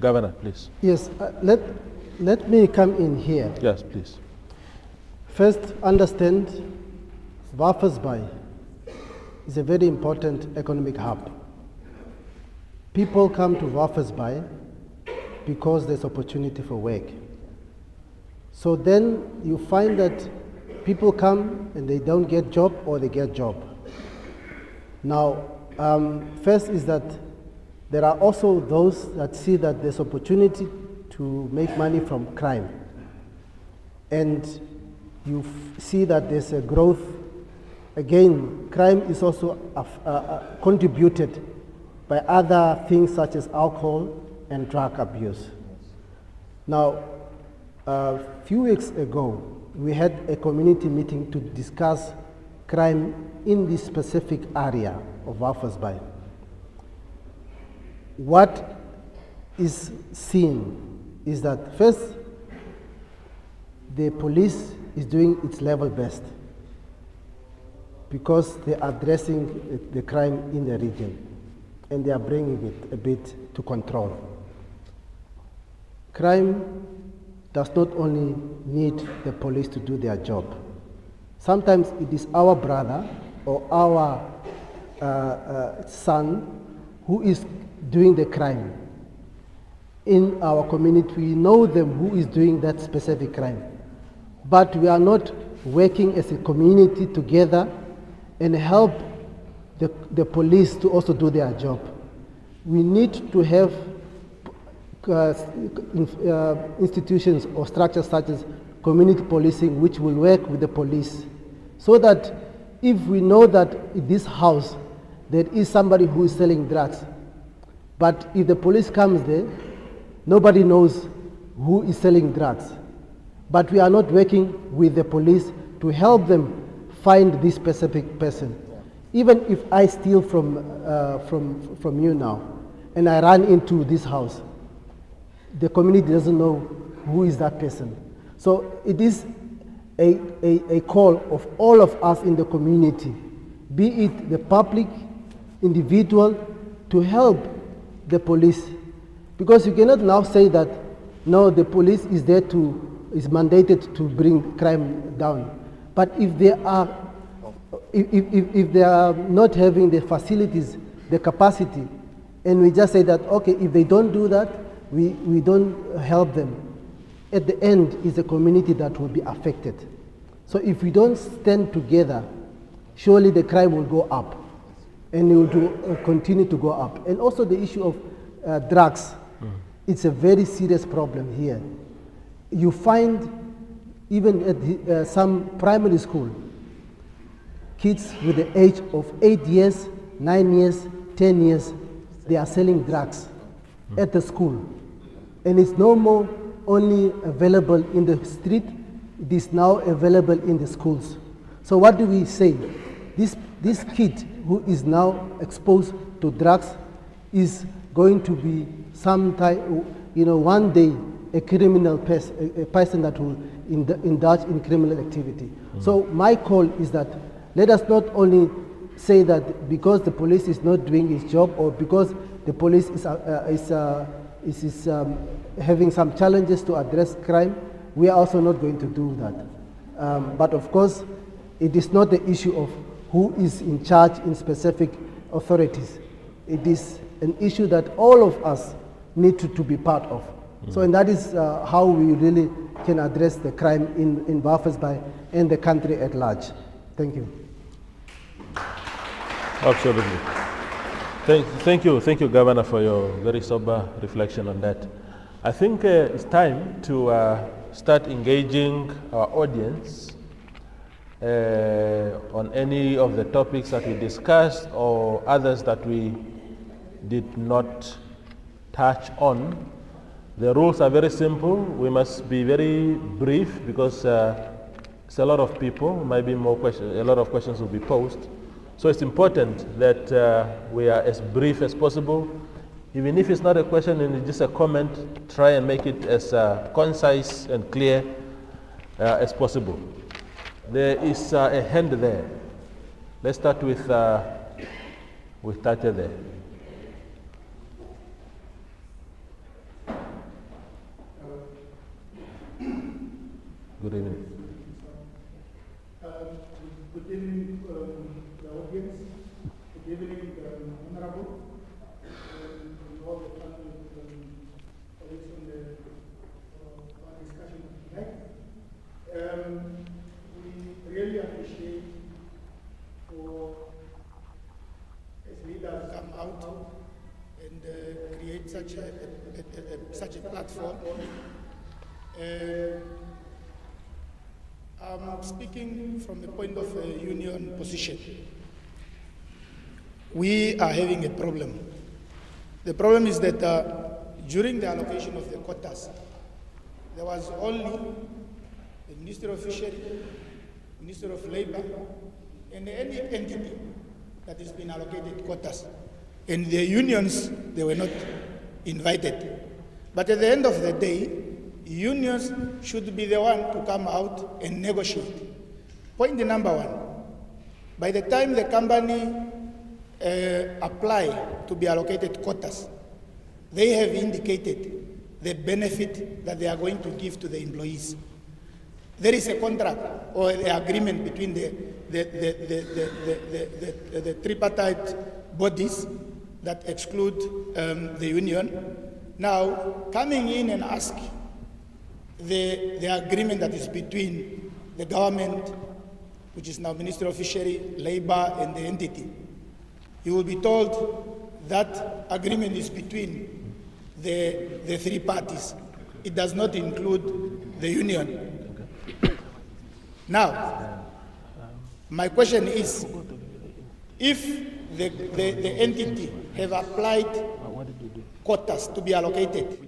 Governor, please. Yes, let me come in here. Yes, please. First, understand Walvis Bay is a very important economic hub. People come to Walvis Bay because there's opportunity for work. So then you find that people come and they don't get job or they get job. Now, first is that there are also those that see that there's opportunity to make money from crime. And you see that there's a growth. Again, crime is also contributed by other things such as alcohol and drug abuse. Now, a few weeks ago, we had a community meeting to discuss crime in this specific area of Walvis Bay. What is seen is that first, the police is doing its level best because they are addressing the crime in the region and they are bringing it a bit to control. Crime does not only need the police to do their job. Sometimes it is our brother or our son who is doing the crime. In our community, we know them who is doing that specific crime. But we are not working as a community together and help the police to also do their job. We need to have institutions or structures such as community policing which will work with the police so that if we know that in this house there is somebody who is selling drugs, but if the police comes there, nobody knows who is selling drugs. But we are not working with the police to help them find this specific person. Even if I steal from you now and I run into this house, the community doesn't know who is that person. So it is a call of all of us in the community, be it the public, individual, to help the police. Because you cannot now say that, no, the police is there is mandated to bring crime down. But if they are, if they are not having the facilities, the capacity, and we just say that, okay, if they don't do that, we don't help them, at the end is the community that will be affected. So if we don't stand together, surely the crime will go up, and it will continue to go up. And also the issue of drugs, it's a very serious problem here. You find, even at some primary school, kids with the age of 8 years, 9 years, 10 years, they are selling drugs at the school. And it's no more only available in the street, it is now available in the schools. So what do we say? This kid who is now exposed to drugs is going to be sometime, one day, a criminal person, a person that will indulge in criminal activity. So my call is that let us not only say that because the police is not doing its job, or because the police is having some challenges to address crime, we are also not going to do that. But of course, it is not the issue of who is in charge in specific authorities. It is an issue that all of us need to be part of. So, and that is how we really can address the crime in Walvis Bay and the country at large. Thank you. Absolutely. Thank you, Governor, for your very sober reflection on that. I think it's time to start engaging our audience on any of the topics that we discussed or others that we did not touch on. The rules are very simple. We must be very brief because it's a lot of people, maybe more questions, a lot of questions will be posed. So it's important that we are as brief as possible. Even if it's not a question and it's just a comment, try and make it as concise and clear as possible. There is a hand there. Let's start with Tata there. Good evening. Good evening, the audience. Good evening, Honorable, and all the colleagues on our discussion tonight. We really appreciate for as leaders come out and create such a platform. I'm speaking from the point of a union position. We are having a problem. The problem is that during the allocation of the quotas, there was only the Minister of Fishery, Minister of Labor, and any entity that has been allocated quotas. And the unions, they were not invited. But at the end of the day, unions should be the one to come out and negotiate. Point number one, by the time the company apply to be allocated quotas, they have indicated the benefit that they are going to give to the employees. There is a contract or the agreement between the tripartite bodies that exclude the union. Now, coming in and ask the agreement that is between the government, which is now Ministry of Fishery, Labor, and the entity, you will be told that agreement is between the three parties. It does not include the union. Now, my question is, if the entity have applied quotas to be allocated,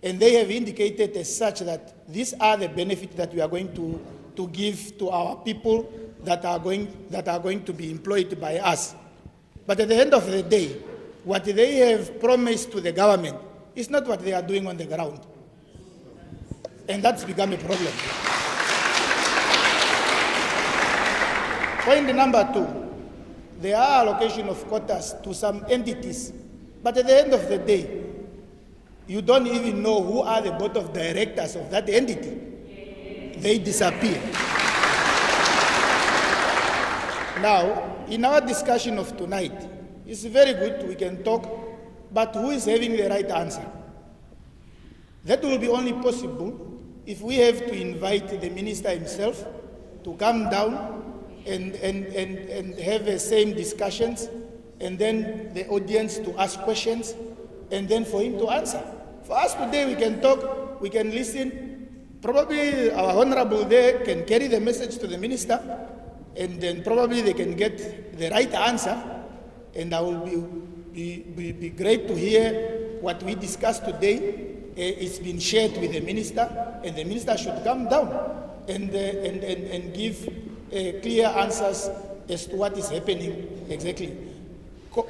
and they have indicated as such that these are the benefits that we are going to give to our people that are going to be employed by us. But at the end of the day, what they have promised to the government It's not what they are doing on the ground. And that's become a problem. Point number 2, there are allocation of quotas to some entities, but at the end of the day, you don't even know who are the board of directors of that entity. They disappear. Now, in our discussion of tonight, it's very good, we can talk, but who is having the right answer? That will be only possible if we have to invite the minister himself to come down and have the same discussions, and then the audience to ask questions, and then for him to answer. For us today, we can talk, we can listen. Probably our honorable there can carry the message to the minister, and then probably they can get the right answer, and I will be great to hear what we discussed today. It's been shared with the minister, and the minister should come down and give clear answers as to what is happening exactly.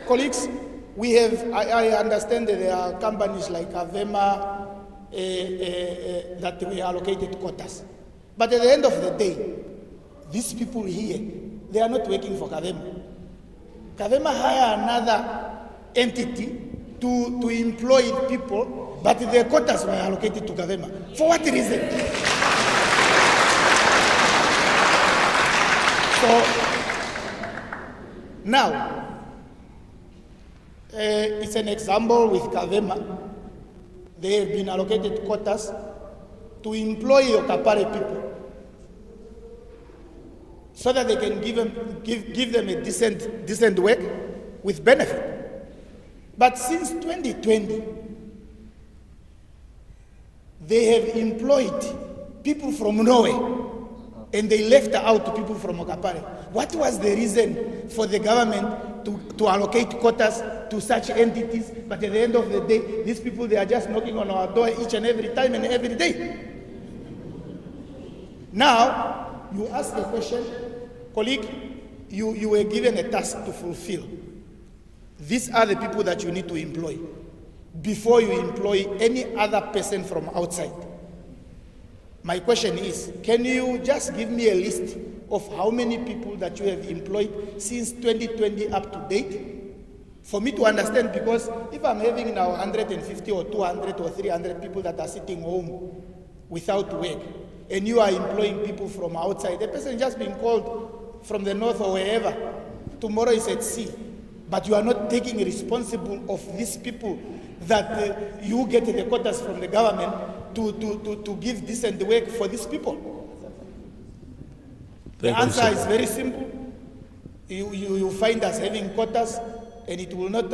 Colleagues, we have, I understand that there are companies like Avema that we allocated quotas. But at the end of the day, these people here, they are not working for Kavema. Kavema hire another entity to employ people, but their quotas were allocated to Kavema. For what reason? So, now, it's an example with Kavema. They have been allocated quotas to employ Okapare people so that they can give them a decent work with benefit. But since 2020, they have employed people from Norway, and they left out people from Okapare. What was the reason for the government to allocate quotas to such entities, but at the end of the day, these people, they are just knocking on our door each and every time and every day? Now, you ask a question, colleague, you were given a task to fulfill. These are the people that you need to employ before you employ any other person from outside. My question is, can you just give me a list of how many people that you have employed since 2020 up to date? For me to understand, because if I'm having now 150 or 200 or 300 people that are sitting home without work, and you are employing people from outside, the person just being called from the north or wherever, tomorrow is at sea, but you are not taking responsible of these people that you get the quotas from the government to give decent work for these people. The answer is very simple. You find us having quotas, and it will not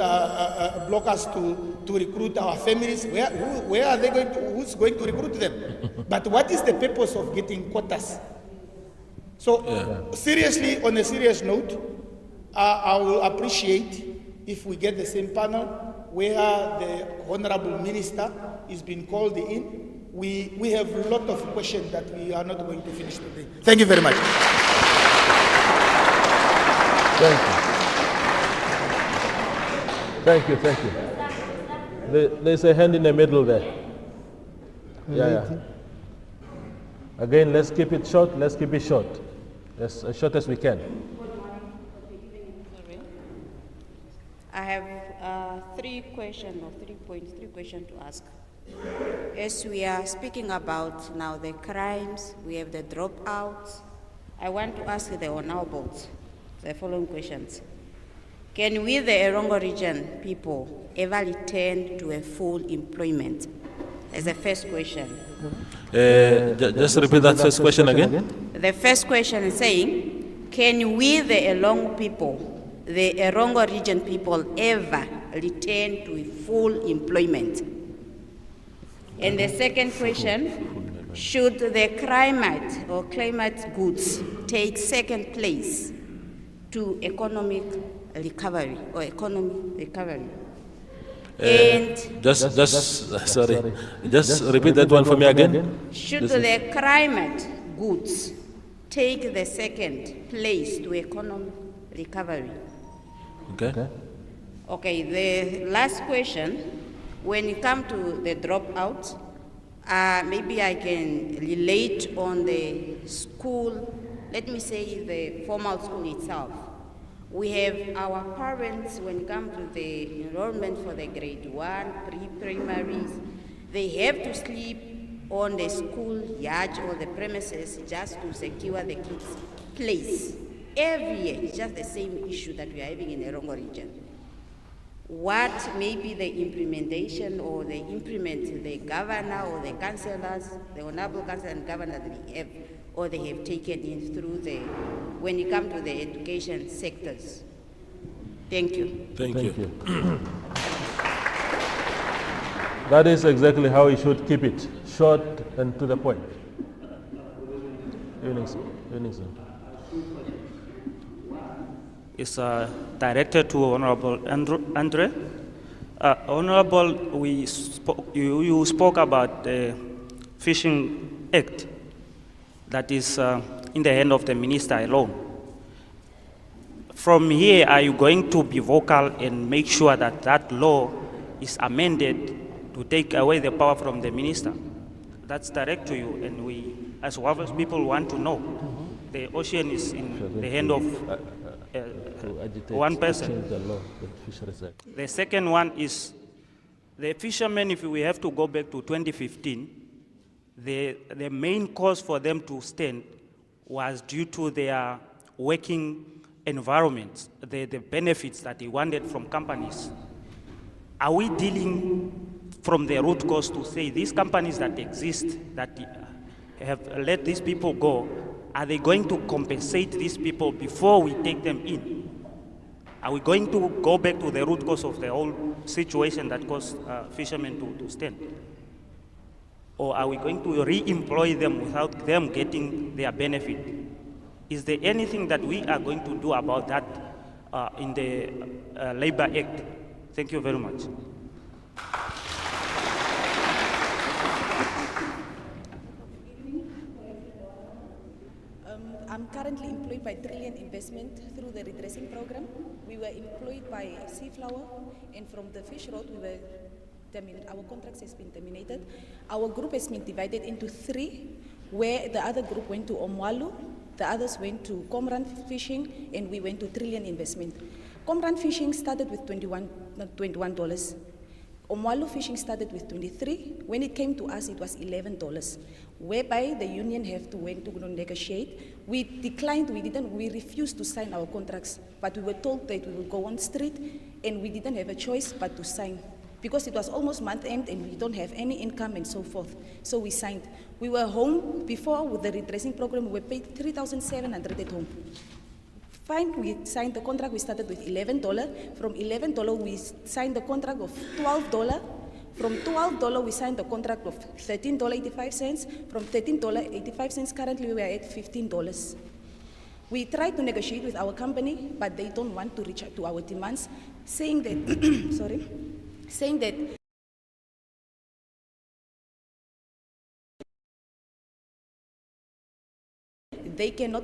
block us to recruit our families. Where are they going to, who's going to recruit them? But what is the purpose of getting quotas? So seriously, on a serious note, I will appreciate if we get the same panel where the Honorable Minister is being called in. We have a lot of questions that we are not going to finish today. Thank you very much. Thank you. Thank you. There's a hand in the middle there. Yeah. Again, let's keep it short. As short as we can. I have 3 questions to ask. As we are speaking about now the crimes, we have the dropouts, I want to ask the honorables the following questions. Can we, the Erongo Region people, ever return to a full employment? As the first question. Just repeat that first question again. The first question is saying, can we, the Erongo people, the Erongo Region people, ever return to a full employment? And the second question, should the climate or climate goods take second place to economic recovery or economic recovery? And just repeat that one for me again. Should the climate goods take the second place to economic recovery? Okay. Okay, the last question, When it comes to the dropout, maybe I can relate on the school, let me say the formal school itself. We have our parents, when it comes to the enrollment for the grade 1, pre-primaries, they have to sleep on the school yard or the premises just to secure the kids' place. Every year, it's just the same issue that we are having in the Erongo region. What may be the implementation or the implement the governor or the councillors, the honorable councillor and governor that we have, or they have taken in through the, when it comes to the education sectors. Thank you. Thank you. That is exactly how we should keep it, short and to the point. Evening, sir. It's directed to Honorable Andre. Honorable, you spoke about the Fishing Act that is in the hand of the minister alone. From here, are you going to be vocal and make sure that that law is amended to take away the power from the minister? That's direct to you, and we, as Walvis people, want to know. The ocean is in the hand of one person. The second one is the fishermen. If we have to go back to 2015, the main cause for them to stand was due to their working environments, the benefits that they wanted from companies. Are we dealing from the root cause to say these companies that exist, that have let these people go, are they going to compensate these people before we take them in? Are we going to go back to the root cause of the whole situation that caused fishermen to stand? Or are we going to re-employ them without them getting their benefit? Is there anything that we are going to do about that in the Labor Act? Thank you very much. I'm currently employed by Trillion Investment through the redressing program. We were employed by Seaflower, and from the fish road we were terminated. Our contract has been terminated. Our group has been divided into 3, where the other group went to Omwalu, the others went to Comran Fishing, and we went to Trillion Investment. Comran Fishing started with $21. Omwalu Fishing started with 23. When it came to us, it was $11, whereby the union have to went to negotiate. We declined, we refused to sign our contracts, but we were told that we will go on street, and we didn't have a choice but to sign, because it was almost month end and we don't have any income and so forth. So we signed. We were home before with the redressing program. We were paid $3,700 at home. Fine, we signed the contract. We started with $11. From $11, we signed the contract of $12. From $12, we signed the contract of $13.85. From $13.85, currently we are at $15. We tried to negotiate with our company, but they don't want to reach out to our demands, saying that, saying that they cannot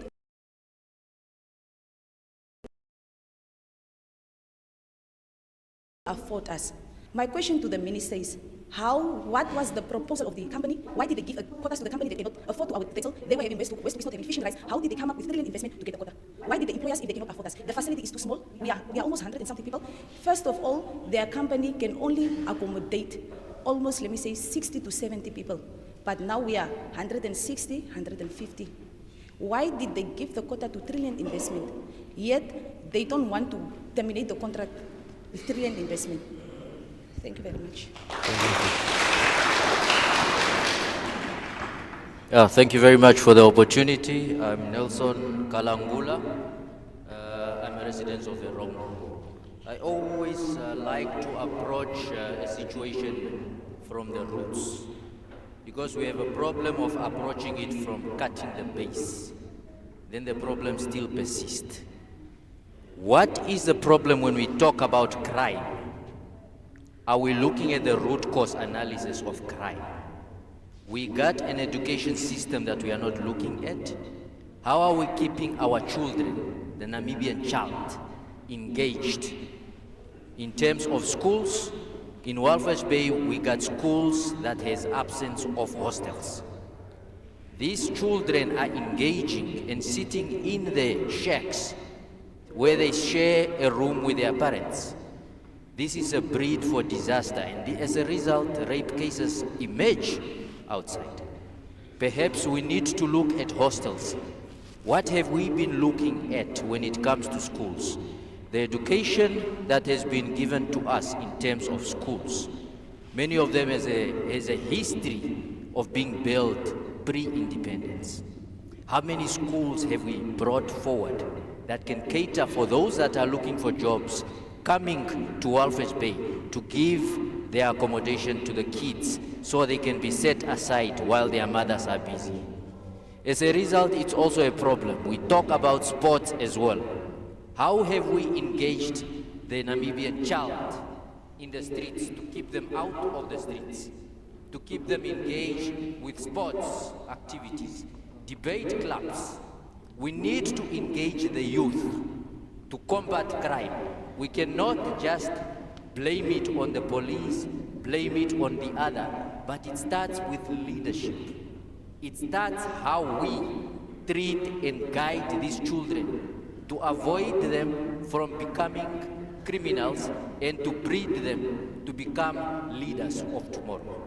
afford us. My question to the minister is, what was the proposal of the company? Why did they give a quota to the company that cannot afford to our vessel? They were having West not having fishing rights. How did they come up with Trillion Investment to get the quota? Why did they employ us if they cannot afford us? The facility is too small. We are almost 100 and something people. First of all, their company can only accommodate almost, let me say, 60 to 70 people. But now we are 160, 150. Why did they give the quota to Trillion Investment? Yet, they don't want to terminate the contract with Trillion Investment. Thank you very much. Thank you very much for the opportunity. I'm Nelson Kalangula. I'm a resident of Erongo. I always like to approach a situation from the roots, because we have a problem of approaching it from cutting the base. Then the problem still persists. What is the problem when we talk about crime? Are we looking at the root cause analysis of crime? We got an education system that we are not looking at. How are we keeping our children, the Namibian child, engaged in terms of schools, In Walvis Bay, we got schools that has absence of hostels. These children are engaging and sitting in the shacks where they share a room with their parents. This is a breed for disaster, and as a result, rape cases emerge outside. Perhaps we need to look at hostels. What have we been looking at when it comes to schools? The education that has been given to us in terms of schools, many of them has a history of being built pre-independence. How many schools have we brought forward that can cater for those that are looking for jobs coming to Walvis Bay to give their accommodation to the kids so they can be set aside while their mothers are busy? As a result, it's also a problem. We talk about sports as well. How have we engaged the Namibian child in the streets to keep them out of the streets, to keep them engaged with sports activities, debate clubs? We need to engage the youth to combat crime. We cannot just blame it on the police, blame it on the other, but it starts with leadership. It starts how we treat and guide these children to avoid them from becoming criminals and to breed them to become leaders of tomorrow.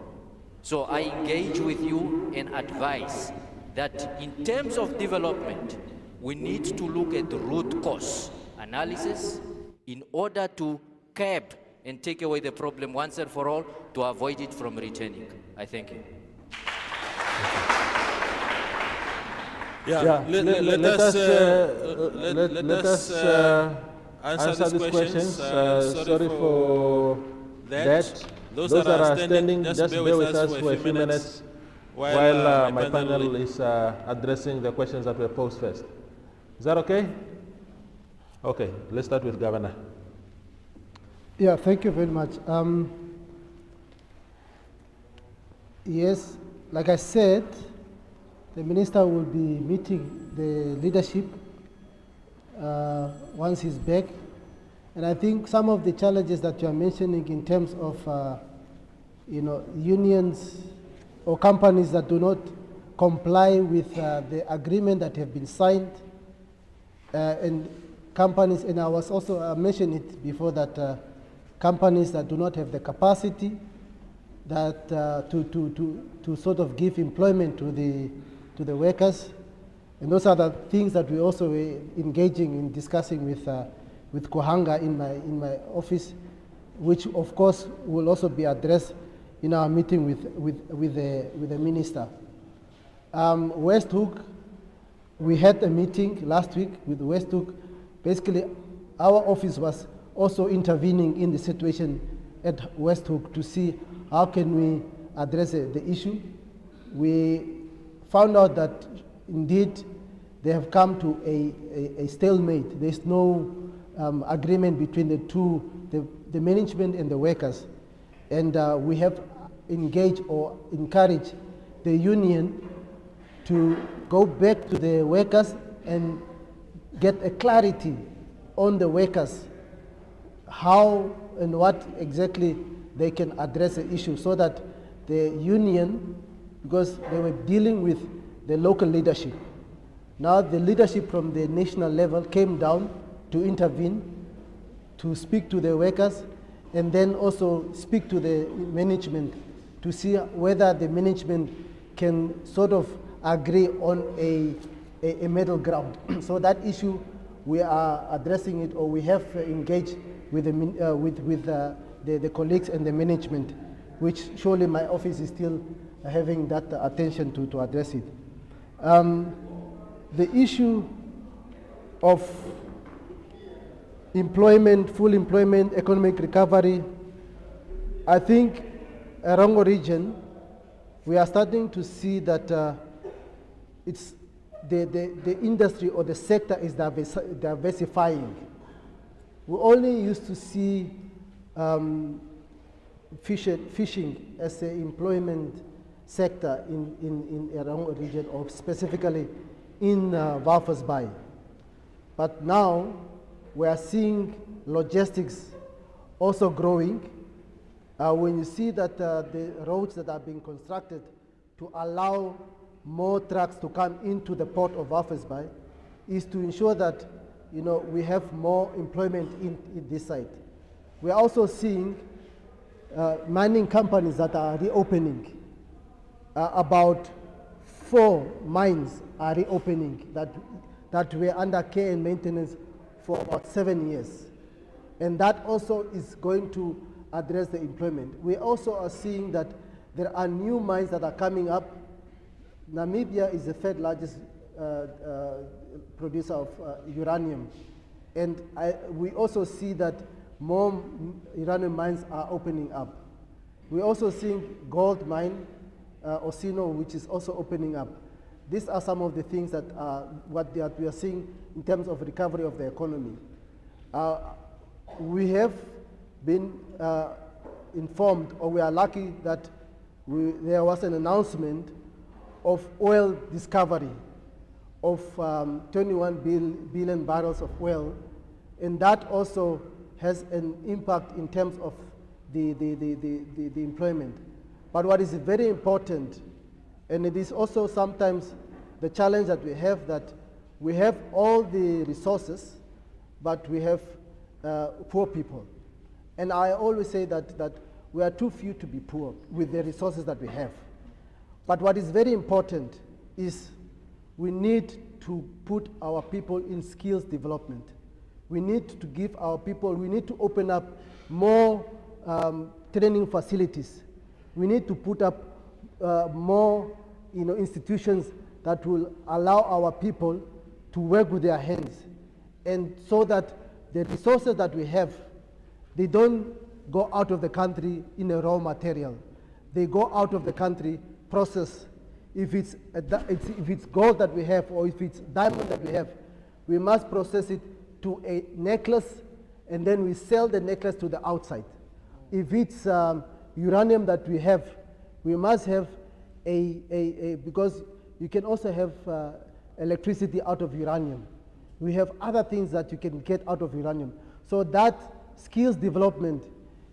So I engage with you and advise that in terms of development, we need to look at the root cause analysis in order to curb and take away the problem once and for all to avoid it from returning. I thank you. Let us answer these questions. Sorry for that. Those that are standing, just bear with us for a few minutes while my panel is addressing the questions that were posed first. Is that okay? Okay, let's start with Governor. Yeah, thank you very much. Yes, like I said, the minister will be meeting the leadership once he's back. And I think some of the challenges that you are mentioning in terms of unions or companies that do not comply with the agreement that have been signed, and companies, and I was also mentioned it before, that companies that do not have the capacity that to sort of give employment to the workers, and those are the things that we also were engaging in discussing with Kohanga in my office, which of course will also be addressed in our meeting with the minister. West Hook, we had a meeting last week with West Hook. Basically, our office was also intervening in the situation at West Hook to see how can we address the issue. We found out that indeed they have come to a stalemate. There's no agreement between the two, the management and the workers. And we have engaged or encouraged the union to go back to the workers and get a clarity on the workers, how and what exactly they can address the issue, so that the union, because they were dealing with the local leadership. Now the leadership from the national level came down to intervene, to speak to the workers, and then also speak to the management to see whether the management can sort of agree on a middle ground. So that issue, we are addressing it, or we have engaged with the colleagues and the management, which surely my office is still having that attention to address it. The issue of employment, full employment, economic recovery, I think Erongo Region, we are starting to see that it's the industry or the sector is diversifying. We only used to see fishing as an employment sector in Erongo Region, or specifically in Walvis Bay. But now we are seeing logistics also growing, When you see that the roads that are being constructed to allow more trucks to come into the port of Walvis Bay, is to ensure that we have more employment in this site. We are also seeing mining companies that are reopening. About 4 mines are reopening that were under care and maintenance for about 7 years. And that also is going to address the employment. We also are seeing that there are new mines that are coming up. Namibia is the 3rd largest producer of uranium. And we also see that more uranium mines are opening up. We're also seeing gold mine, Osino, which is also opening up. These are some of the things that we are seeing in terms of recovery of the economy. We have been informed, or we are lucky that there was an announcement of oil discovery of 21 billion barrels of oil, and that also has an impact in terms of the employment. But what is very important, and it is also sometimes the challenge that we have all the resources, but we have poor people. And I always say that we are too few to be poor with the resources that we have. But what is very important is we need to put our people in skills development. We need to give our people, we need to open up more training facilities. We need to put up more institutions that will allow our people to work with their hands, and so that the resources that we have, they don't go out of the country in a raw material. They go out of the country processed. If it's gold that we have, or if it's diamond that we have, we must process it to a necklace, and then we sell the necklace to the outside. If it's uranium that we have, we must have because you can also have electricity out of uranium. We have other things that you can get out of uranium. So that skills development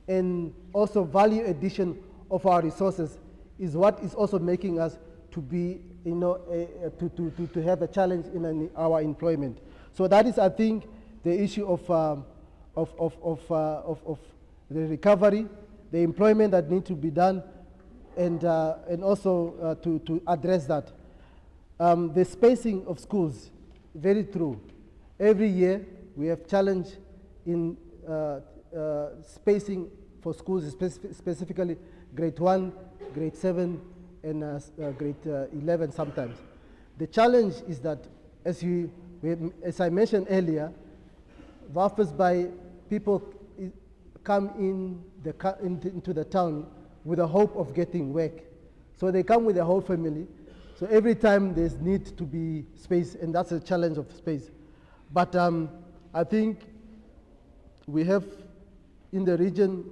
and also value addition of our resources is what is also making us to be, to have a challenge in our employment. So that is, I think, the issue of the recovery, the employment that needs to be done, and also to address that. The spacing of schools, very true. Every year we have challenge in spacing for schools, specifically grade 1, grade 7, and grade 11 sometimes. The challenge is that, as I mentioned earlier, Walvis Bay people come into the town with the hope of getting work. So they come with their whole family. So every time there's need to be space, and that's a challenge of space. But I think we have in the region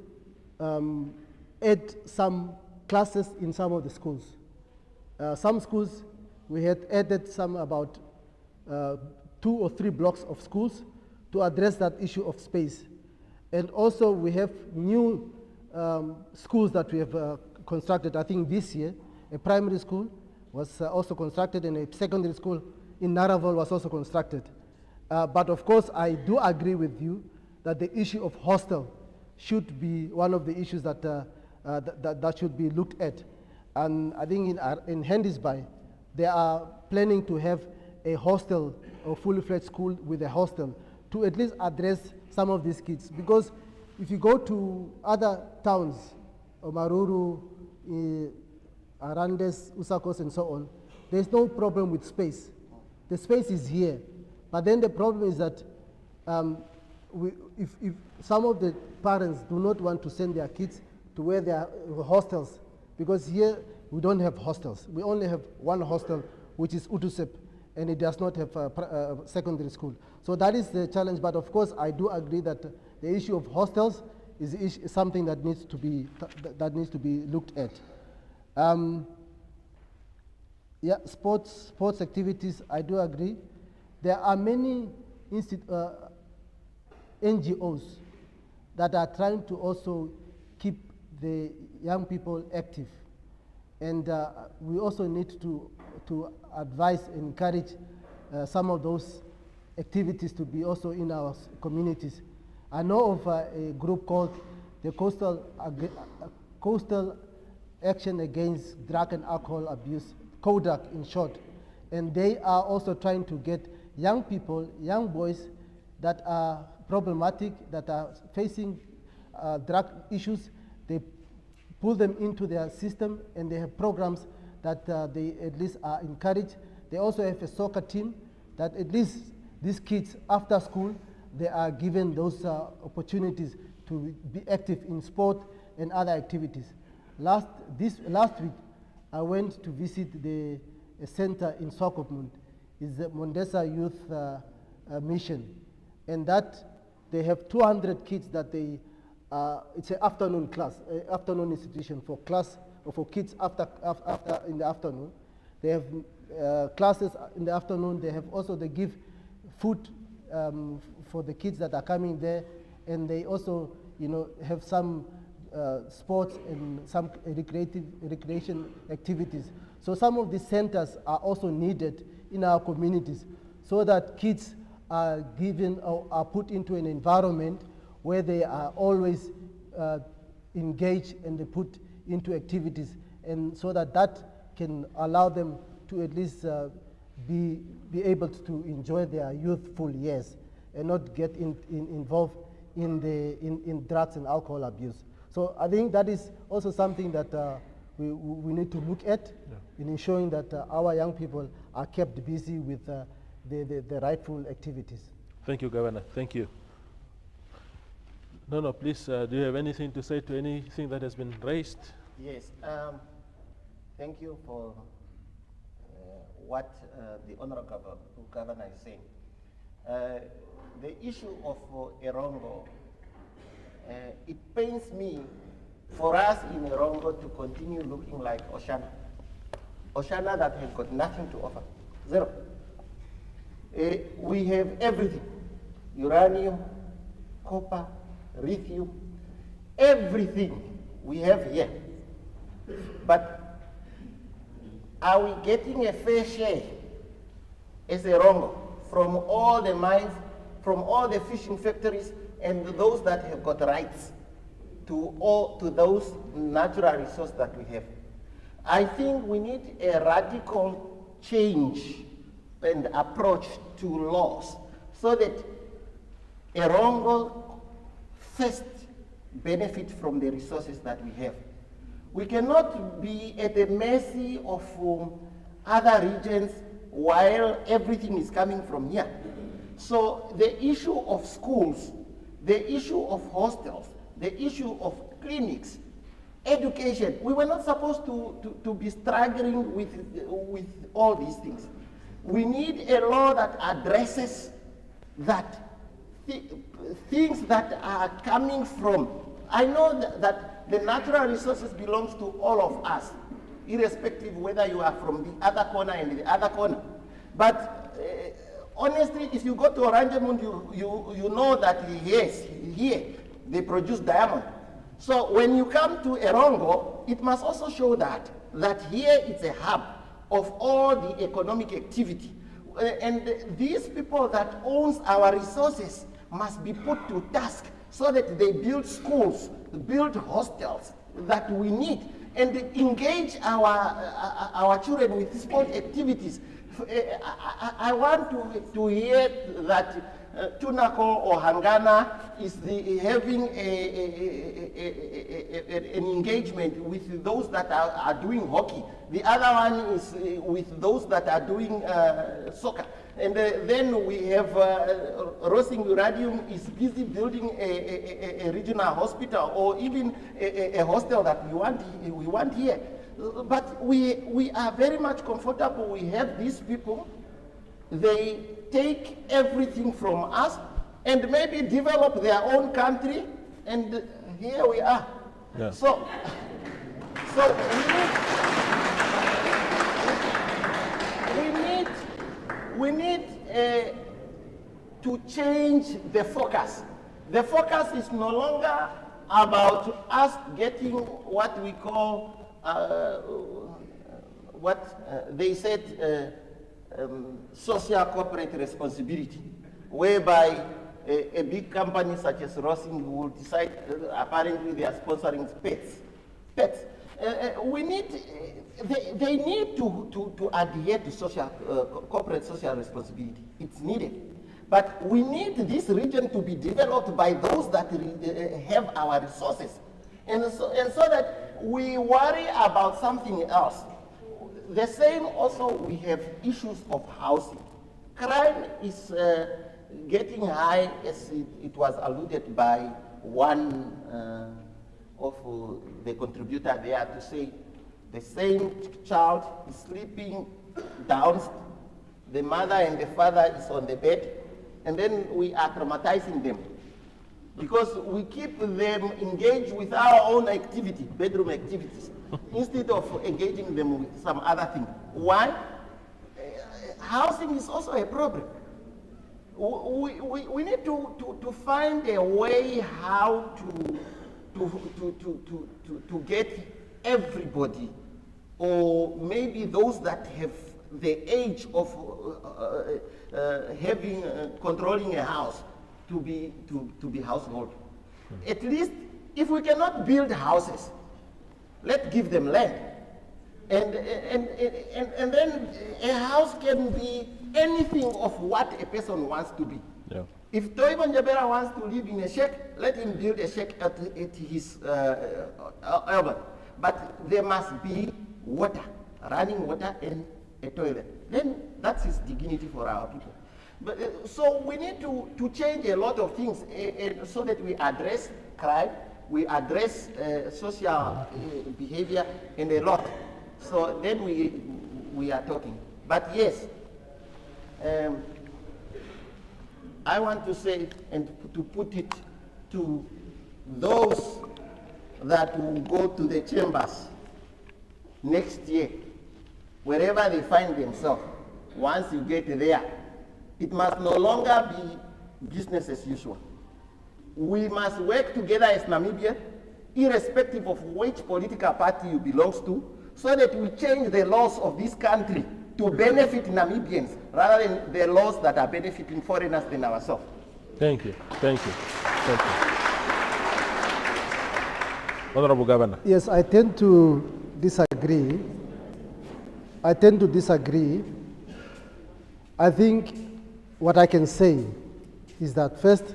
add some classes in some of the schools. Some schools, we had added some about 2 or 3 blocks of schools to address that issue of space. And also we have new schools that we have constructed. I think this year, a primary school was also constructed, and a secondary school in Naraval was also constructed. But of course, I do agree with you that the issue of hostel should be one of the issues that that should be looked at. And I think in Handys Bay, they are planning to have a hostel, or fully fledged school with a hostel, to at least address some of these kids. Because if you go to other towns, Omaruru, Arandes, Usakos, and so on, there's no problem with space. The space is here. But then the problem is that if some of the parents do not want to send their kids to where there are hostels, because here we don't have hostels. We only have one hostel, which is Utusep, and it does not have a secondary school. So that is the challenge. But of course, I do agree that the issue of hostels is something that needs to be looked at. Yeah, sports activities, I do agree. There are many NGOs that are trying to also keep the young people active. And we also need to advise and encourage some of those activities to be also in our communities. I know of a group called the Coastal Action Against Drug and Alcohol Abuse, CODAC in short, and they are also trying to get young people, young boys that are problematic, that are facing drug issues. They pull them into their system, and they have programs that they at least are encouraged. They also have a soccer team that at least these kids after school, they are given those opportunities to be active in sport and other activities. Last week, I went to visit the center in Swakopmund. It's the Mondesa Youth Mission, and that they have 200 kids that they. It's an afternoon class, afternoon institution for class or for kids after in the afternoon. They have classes in the afternoon. They give food for the kids that are coming there, and they also have some sports and some recreation activities. So some of these centers are also needed in our communities, so that kids are given or are put into an environment where they are always engaged and they put into activities, and so that can allow them to at least be able to enjoy their youthful years and not get involved in drugs and alcohol abuse. So I think that is also something that we need to look at in ensuring that our young people are kept busy with the rightful activities. Thank you, Governor. Thank you. No, please, do you have anything to say to anything that has been raised? Yes, thank you for what the Honorable Governor is saying. The issue of Erongo, it pains me for us in Erongo to continue looking like Oshana. Oshana that has got nothing to offer, zero. We have everything, uranium, copper, lithium, everything we have here. But are we getting a fair share as Erongo from all the mines, from all the fishing factories, and those that have got rights to those natural resources that we have? I think we need a radical change and approach to laws so that Erongo first benefit from the resources that we have. We cannot be at the mercy of other regions while everything is coming from here. So the issue of schools, the issue of hostels, the issue of clinics, education, we were not supposed to be struggling with all these things. We need a law that addresses that. Things that are coming from, I know that the natural resources belongs to all of us, irrespective whether you are from the other corner and the other corner. But honestly, if you go to Oranjemund, you know that yes, here they produce diamond. So when you come to Erongo, it must also show that here it's a hub of all the economic activity. And these people that owns our resources must be put to task so that they build schools, build hostels that we need, and engage our children with sport activities. I want to hear that Tunako or Hangana is having an engagement with those that are doing hockey. The other one is with those that are doing soccer. And then we have Rosing Uranium is busy building a regional hospital or even a hostel that we want here. But we are very much comfortable. We have these people. They take everything from us and maybe develop their own country, and here we are. Yeah. So we need to change the focus. The focus is no longer about us getting what we call, they said, social corporate responsibility, whereby a big company such as Rossing will decide, apparently they are sponsoring pets. We need, they need to adhere to social, corporate social responsibility. It's needed. But we need this region to be developed by those that have our resources. And so that we worry about something else. The same also, we have issues of housing. Crime is getting high, as it was alluded by one of the contributor there to say the same child is sleeping down, the mother and the father is on the bed, and then we are traumatizing them because we keep them engaged with our own activity, bedroom activities, instead of engaging them with some other thing. Why? Housing is also a problem. We need to find a way how to get everybody, or maybe those that have the age of controlling a house to be household. At least, if we cannot build houses, let's give them land. And then a house can be anything of what a person wants to be. Yeah. If Toibo Njabera wants to live in a shack, let him build a shack at his urban. But there must be water, running water, and a toilet. Then that's his dignity for our people. But, so we need to change a lot of things so that we address crime, we address social behavior, and a lot. So then we are talking. But yes, I want to say and to put it to those that will go to the chambers next year, wherever they find themselves, once you get there, it must no longer be business as usual. We must work together as Namibia, irrespective of which political party you belong to, so that we change the laws of this country to benefit Namibians rather than the laws that are benefiting foreigners than ourselves. Thank you. Thank you. Thank you. Honorable Governor. Yes, I tend to disagree. I think what I can say is that first,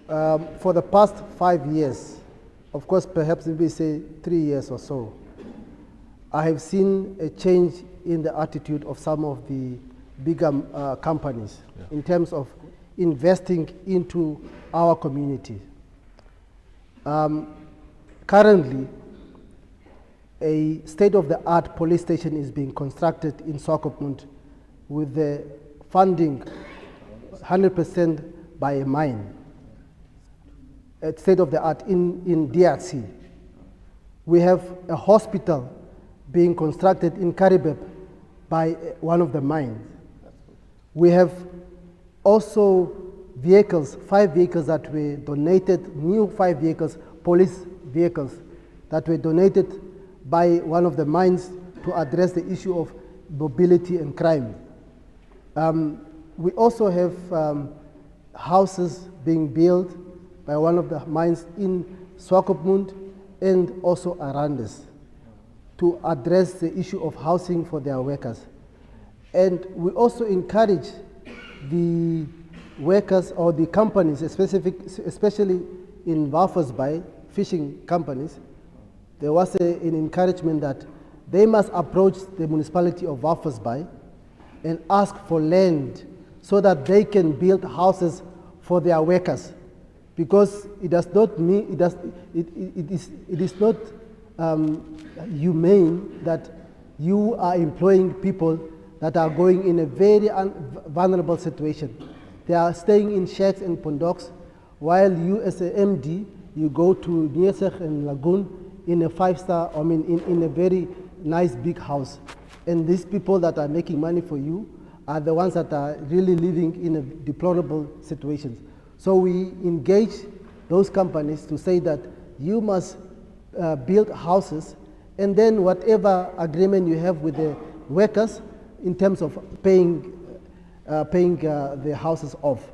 for the past 5 years, of course, perhaps we say 3 years or so, I have seen a change in the attitude of some of the bigger companies in terms of investing into our community. Currently, a state-of-the-art police station is being constructed in Swakopmund with the funding 100% by a mine. State-of-the-art in DRC. We have a hospital being constructed in Karibeb by one of the mines. We have also vehicles, 5 vehicles that were donated, new 5 vehicles, police vehicles that were donated by one of the mines to address the issue of mobility and crime. We also have houses being built by one of the mines in Swakopmund and also Arandes to address the issue of housing for their workers. And we also encourage the workers or the companies, especially in Walvis Bay, fishing companies. There was an encouragement that they must approach the municipality of Walvis Bay and ask for land so that they can build houses for their workers, because it does not mean it is not humane that you are employing people that are going in a very vulnerable situation. They are staying in shacks and pondoks, while you as a MD, you go to Niesech and Lagoon in a 5-star, in a very nice big house. And these people that are making money for you are the ones that are really living in a deplorable situations. So we engage those companies to say that you must build houses, and then whatever agreement you have with the workers in terms of paying the houses off.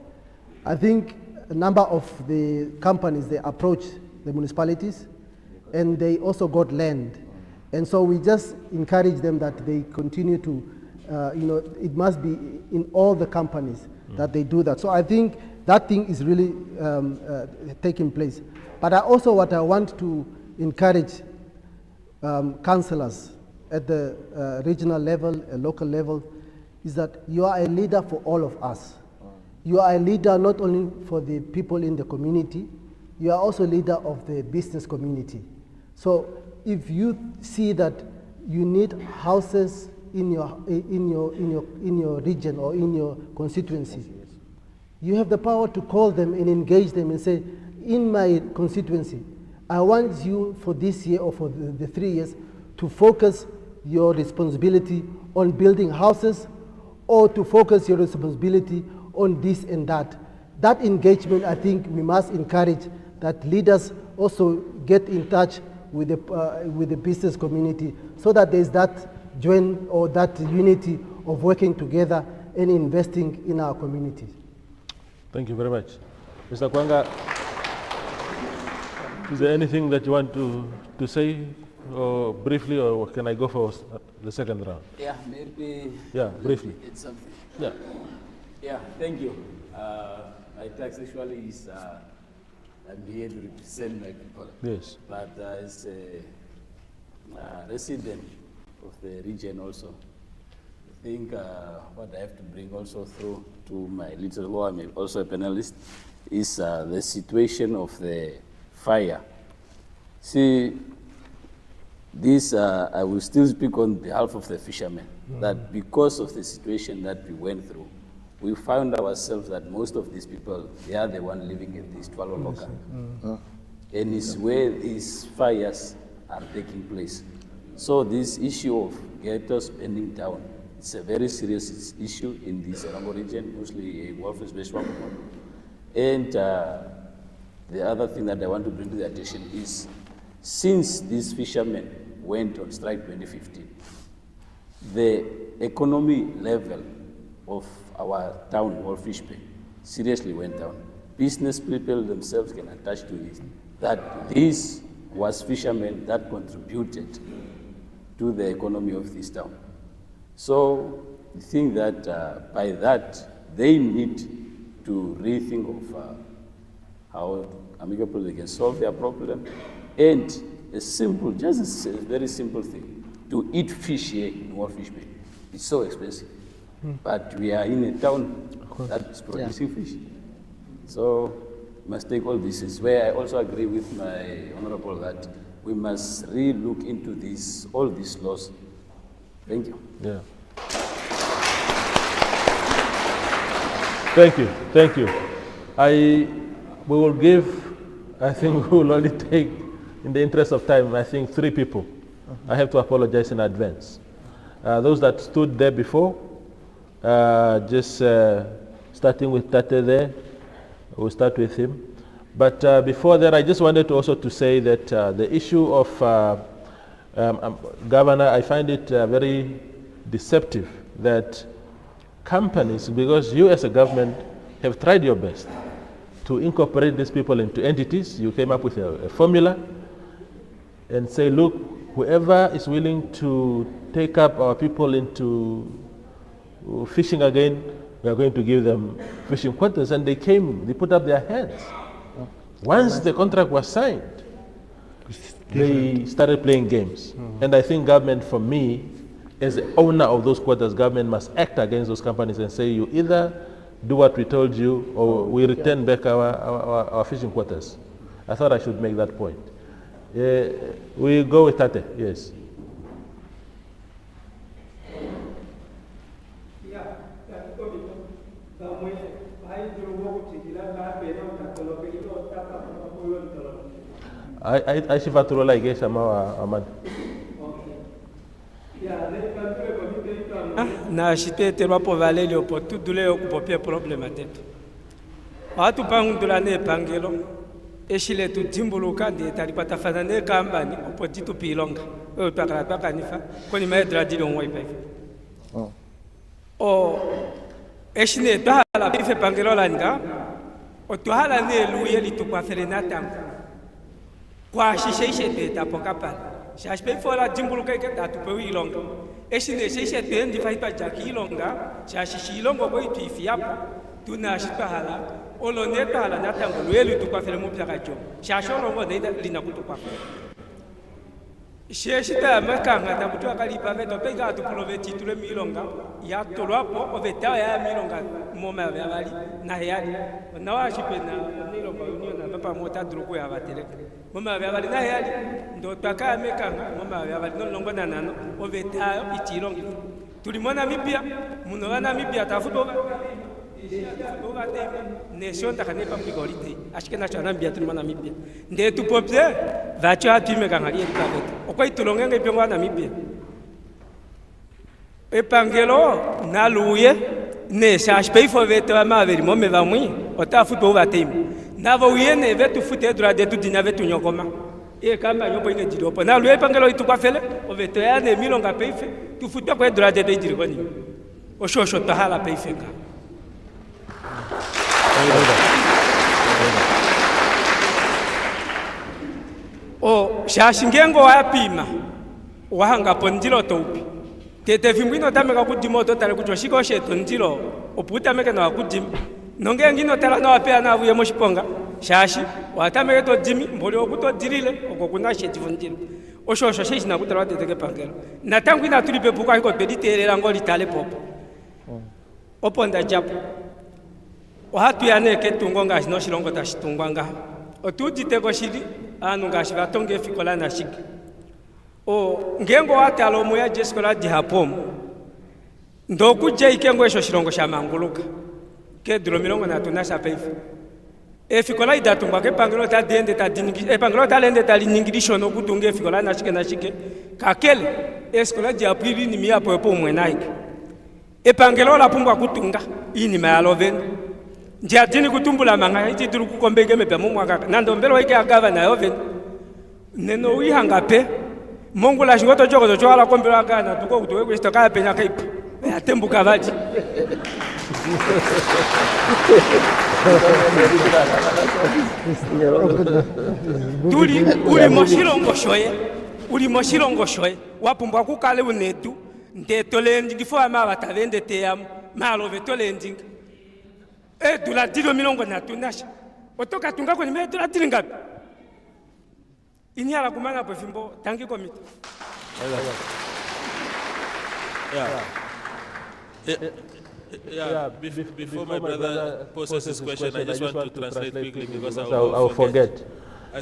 I think a number of the companies, they approached the municipalities and they also got land. And so we just encourage them that they continue to, it must be in all the companies that they do that. So I think that thing is really taking place. But what I want to encourage councillors at the regional level, local level, is that you are a leader for all of us. You are a leader not only for the people in the community, you are also a leader of the business community. So if you see that you need houses in your region or in your constituency, you have the power to call them and engage them and say, in my constituency, I want you for this year or for the 3 years to focus your responsibility on building houses, or to focus your responsibility on this and that. That engagement, I think we must encourage that leaders also get in touch with the business community, so that there's that joint or that unity of working together and investing in our communities. Thank you very much. Mr. Kwanga, is there anything that you want to say, or briefly, or can I go for the second round? Yeah, maybe. Yeah, briefly. It's something. Yeah. Yeah, thank you. My tax actually is, I'm here to represent my people. Yes. But as a resident of the region also, I think what I have to bring also through to my little, who I'm also a panelist, is the situation of the fire. See, this, I will still speak on behalf of the fishermen, that because of the situation that we went through, we found ourselves that most of these people, they are the one living in this Twalo Loka. And it's where these fires are taking place. So this issue of ghetto spending down, it's a very serious issue in this Erongo region, mostly Walvis Bay. And the other thing that I want to bring to the attention is, since these fishermen went on strike 2015, the economy level of our town, Walvis Bay, seriously went down. Business people themselves can attach to this, that this was fishermen that contributed to the economy of this town. So I think that by that, they need to rethink of how amicably they can solve their problem. And a simple, just a very simple thing, to eat fish here in Walvis Bay, it's so expensive. But we are in a town that is producing fish. So we must take all this. Is where I also agree with my honorable that we must re-look into this, all these laws. Thank you. Yeah. Thank you, thank you. We will give, I think we will only take, in the interest of time, I think 3 people. I have to apologize in advance. Those that stood there before, just starting with Tate there, we'll start with him. But before that, I just wanted to also to say that the issue of Governor, I find it very deceptive that companies, because you as a government have tried your best to incorporate these people into entities. You came up with a formula and say, look, whoever is willing to take up our people into fishing again, we are going to give them fishing quotas. And they came, they put up their hands. Once the contract was signed, they started playing games. And I think government, for me, as the owner of those quotas, government must act against those companies and say, you either do what we told you or we return back our fishing quotas. I thought I should make that point. We go with Tate, yes. I should have to like guess Ahmad. Na shite terwa po vale le po tu dule o po pe problem atet. Wa tu pang dula ne pangelo. eshile tu timbuluka de talipata fanane kambani opotito pilonga o pakala pakanifa koni maedra dilo ngoi pe o eshine tahala pife pangelola nga o tahala ne luye litu kwa ferenata kwa shishe teta pokapala shashpe fola timbuluka ke datu pe ilonga eshine shishe te ndi faipa jaki ilonga shashi ilongo ko itifi yapo tuna shipahala oloneta hala natango luelu tu kwa fere mupya kacho shasholo ngo nenda lina kutukwa sheshita makanga tabutu akalipa veto pega tu proveti tule milonga ya tolwapo oveta ya milonga moma ya bali na yali na washipena milonga union na papa mota druko ya batele moma ya bali na yali ndo taka mekanga moma ya bali no longo na nano oveta itilonga tulimona mipya muno wana mipya tafuto nation takane pamigorite ashike na chana mbia tuli mana mibia nde tu popye vacho atime kangalie kabeta okwa itulongenga ipengwa na mibia epangelo na luye ne shashpe fo veto ma veri mo me vamwi otafuto vatime navo uyene vetu fute droit de tout dina vetu nyokoma e kamba nyopo ine diropo na luye epangelo itukwa fele o veto ya ne milonga peife tu fute kwa droit de dirikoni o shosho tahala peife ka o shashingengo wapima wahanga pondilo topi tete vimbwino tameka kudimo to tale kucho shiko sheto ndilo oputa meke na kudim nonge ngino tala na wapea na vuye moshiponga shashi watameke to dimi mboli okuto dirile okokuna sheti vundilo oshosho sheshi na kutala tete pangelo na tangu ina tulipe buka ko pediterera ngoli tale popo oponda japo wahatu yane ketungonga shino shilongo tashitungwanga otudite ko shili anu ngashi batonge fikola na shiki o ngengo watalo moya jeskola di hapom ndoku ikengo esho shilongo sha manguluka ke dilo milongo na tunasha peifu e fikola idatungwa ke pangelo ta dende ta dingi e pangelo ta lende ta liningilisho no kutunge fikola na shike kakele eskola di aprili ni miya popo mwenaike e pangelo la pungwa kutunga ini mayaloveni njadini kutumbula manga iti turu kukombege mepe mumwaka nando mbelo ike agava na yoven neno wihanga pe Mungu la shingoto choko cho ala kombelo agana tuko kutowe kwista kaya penya kaipu ya tembu kavaji uli moshilongo shoye wapumbwa kukale unetu ndetolendi gifo ama batavende teyamu malo vetolendi dula dilo milongo na tunasha otoka tungako ni me dula dili ngapi ini ala kumana po fimbo tangi komite Before my brother poses his question, I just want to translate quickly because I'll forget.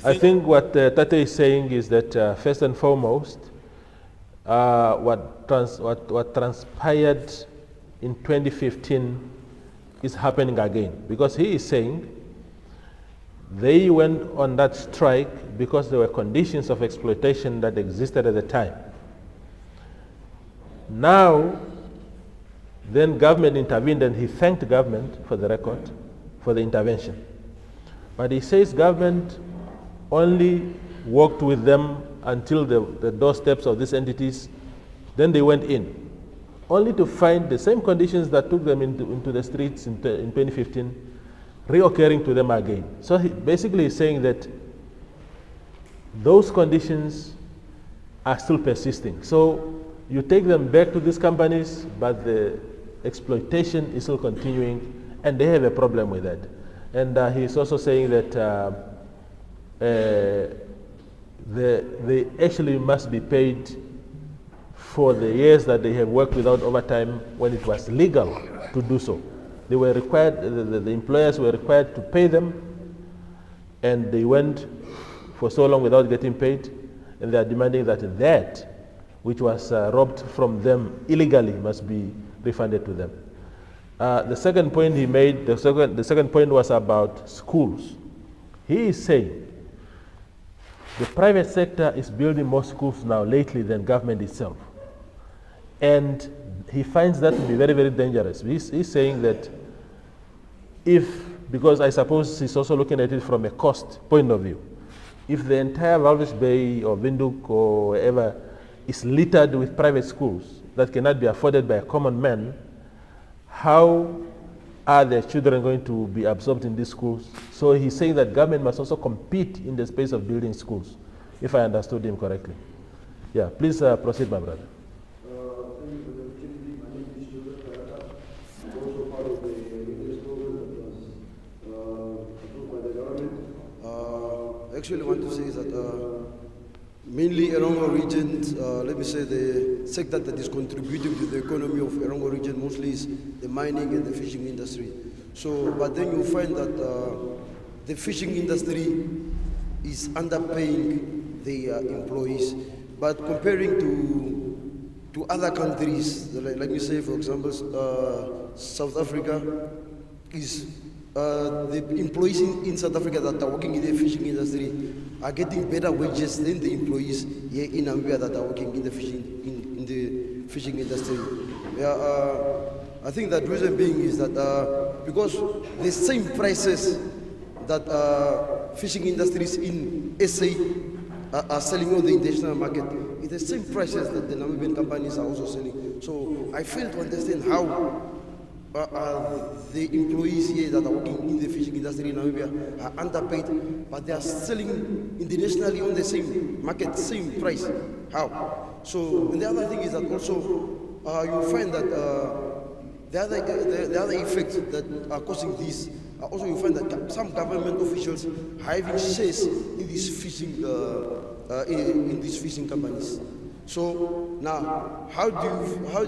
I think what Tate is saying is that first and foremost, what transpired in 2015 is happening again, because he is saying they went on that strike because there were conditions of exploitation that existed at the time. Now, then government intervened, and he thanked government, for the record, for the intervention. But he says government only worked with them until the doorsteps of these entities, then they went in, only to find the same conditions that took them into the streets in 2015 reoccurring to them again. So he basically is saying that those conditions are still persisting. So you take them back to these companies, but the exploitation is still continuing, and they have a problem with that. And he's also saying that they actually must be paid for the years that they have worked without overtime when it was legal to do so. They were required, the employers were required to pay them, and they went for so long without getting paid, and they are demanding that that which was robbed from them illegally must be refunded to them. The second point he made, the second point was about schools. He is saying the private sector is building more schools now lately than government itself. And he finds that to be very, very dangerous. He's saying that if because I suppose he's also looking at it from a cost point of view. If the entire Walvis Bay or Windhoek or wherever is littered with private schools that cannot be afforded by a common man, how are their children going to be absorbed in these schools? So he's saying that government must also compete in the space of building schools, if I understood him correctly. Yeah, please proceed, my brother. Actually want to say is that mainly Erongo Region, let me say the sector that is contributing to the economy of Erongo Region mostly is the mining and the fishing industry. So, but then you find that the fishing industry is underpaying the employees. But comparing to other countries, like me say for example, South Africa is the employees in South Africa that are working in the fishing industry are getting better wages than the employees here in Namibia that are working in the fishing industry. I think that reason being is that because the same prices that fishing industries in SA are selling on the international market, it's the same prices that the Namibian companies are also selling. So I fail to understand how the employees here that are working in the fishing industry in Namibia are underpaid, but they are selling internationally on the same market, same price. How? So, and the other thing is that also you find that the other effects that are causing this, also you find that some government officials are having shares in these fishing companies. So now, how do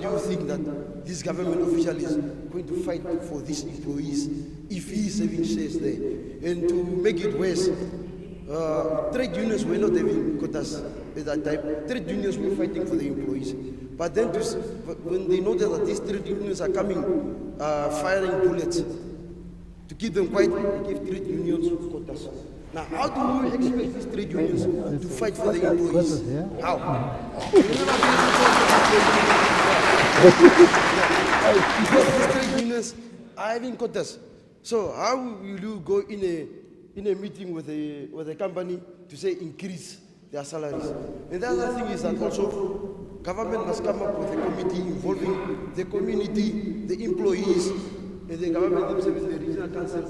you think that this government official is going to fight for these employees if he is having shares there? And to make it worse, trade unions were not having quotas at that time. Trade unions were fighting for the employees. But then when they noticed that these trade unions are coming, firing bullets, to keep them quiet, they give trade unions quotas. Now, how do you expect these trade unions to fight for the employees? How? Because these trade unions are having quotas. So how will you go in a meeting with a company to say increase their salaries? And the other thing is that also government must come up with a committee involving the community, the employees, and the government themselves, the regional council,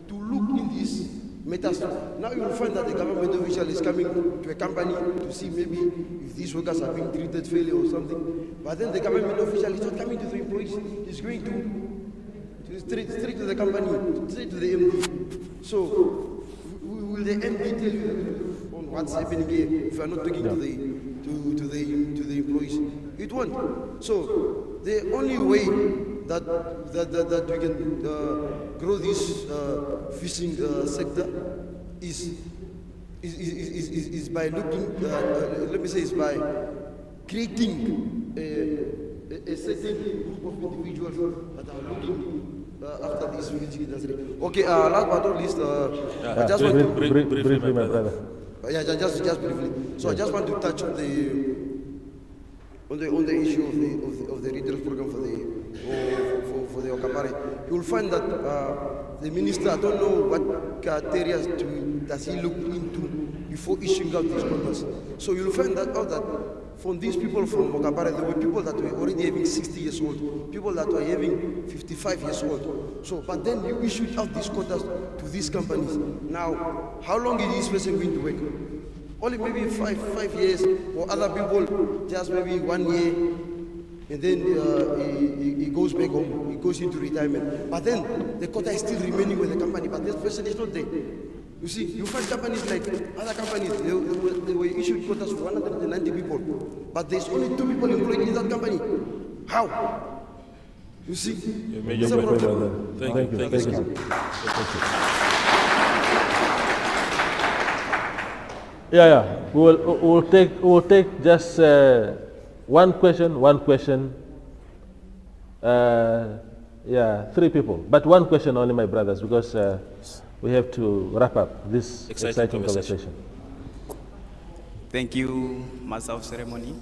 to look in this matters. Now you will find that the government official is coming to a company to see maybe if these workers are being treated fairly or something. But then the government official is not coming to the employees, he's going to straight to the company, straight to the MD. So will the MD tell you on what's happening here if you are not talking to the employees? It won't. So the only way that we can grow this fishing sector is by looking, let me say, is by creating a certain group of individuals that are looking after this fishing industry. Okay, last but not least, I just want to briefly, my brother. Yeah, just briefly. So I just want to touch on the issue of the retail program for the Okapare. You will find that the minister, I don't know what criteria does he look into before issuing out these quotas. So you will find that out that from these people from Okapare, there were people that were already having 60 years old, people that were having 55 years old. So, but then you issued out these quotas to these companies. Now, how long is this person going to work? Only maybe five years, or other people just maybe 1 year, and then he goes back home, he goes into retirement. But then the quota is still remaining with the company, but this person is not there. You see, you find companies like other companies, they were issued quotas for 190 people, but there's only 2 people employed in that company. How? You see? It's a problem. Thank you. Yeah. We'll take just one question. 3 people, but one question only, my brothers, because we have to wrap up this exciting conversation. Thank you, Master of Ceremony,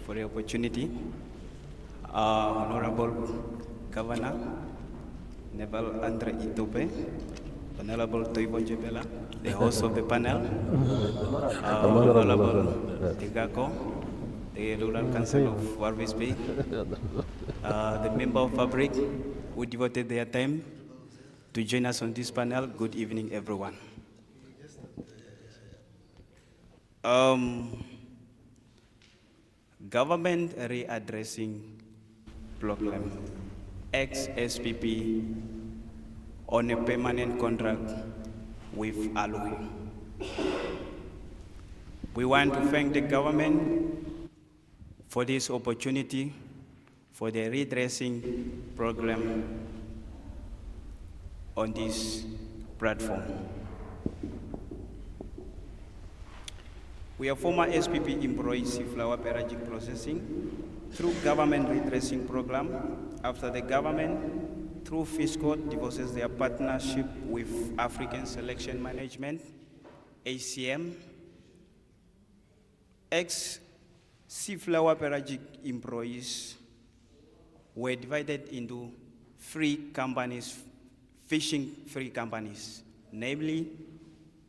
for the opportunity. Honorable Governor, Nebel Andre Itope, Honorable Toivo Jebela, the host of the panel, Honorable Tigako, the Rural Council of Walvis Bay, the member of Fabric who devoted their time to join us on this panel. Good evening, everyone. Government readdressing program, ex-SPP on a permanent contract with Aluhe. We want to thank the government for this opportunity for the redressing program on this platform. We are former SPP employees in flower pelagic processing through government redressing program. After the government, through fiscal, divorces their partnership with African Selection Management, ACM, ex-seaflower pelagic employees were divided into 3 companies, fishing 3 companies, namely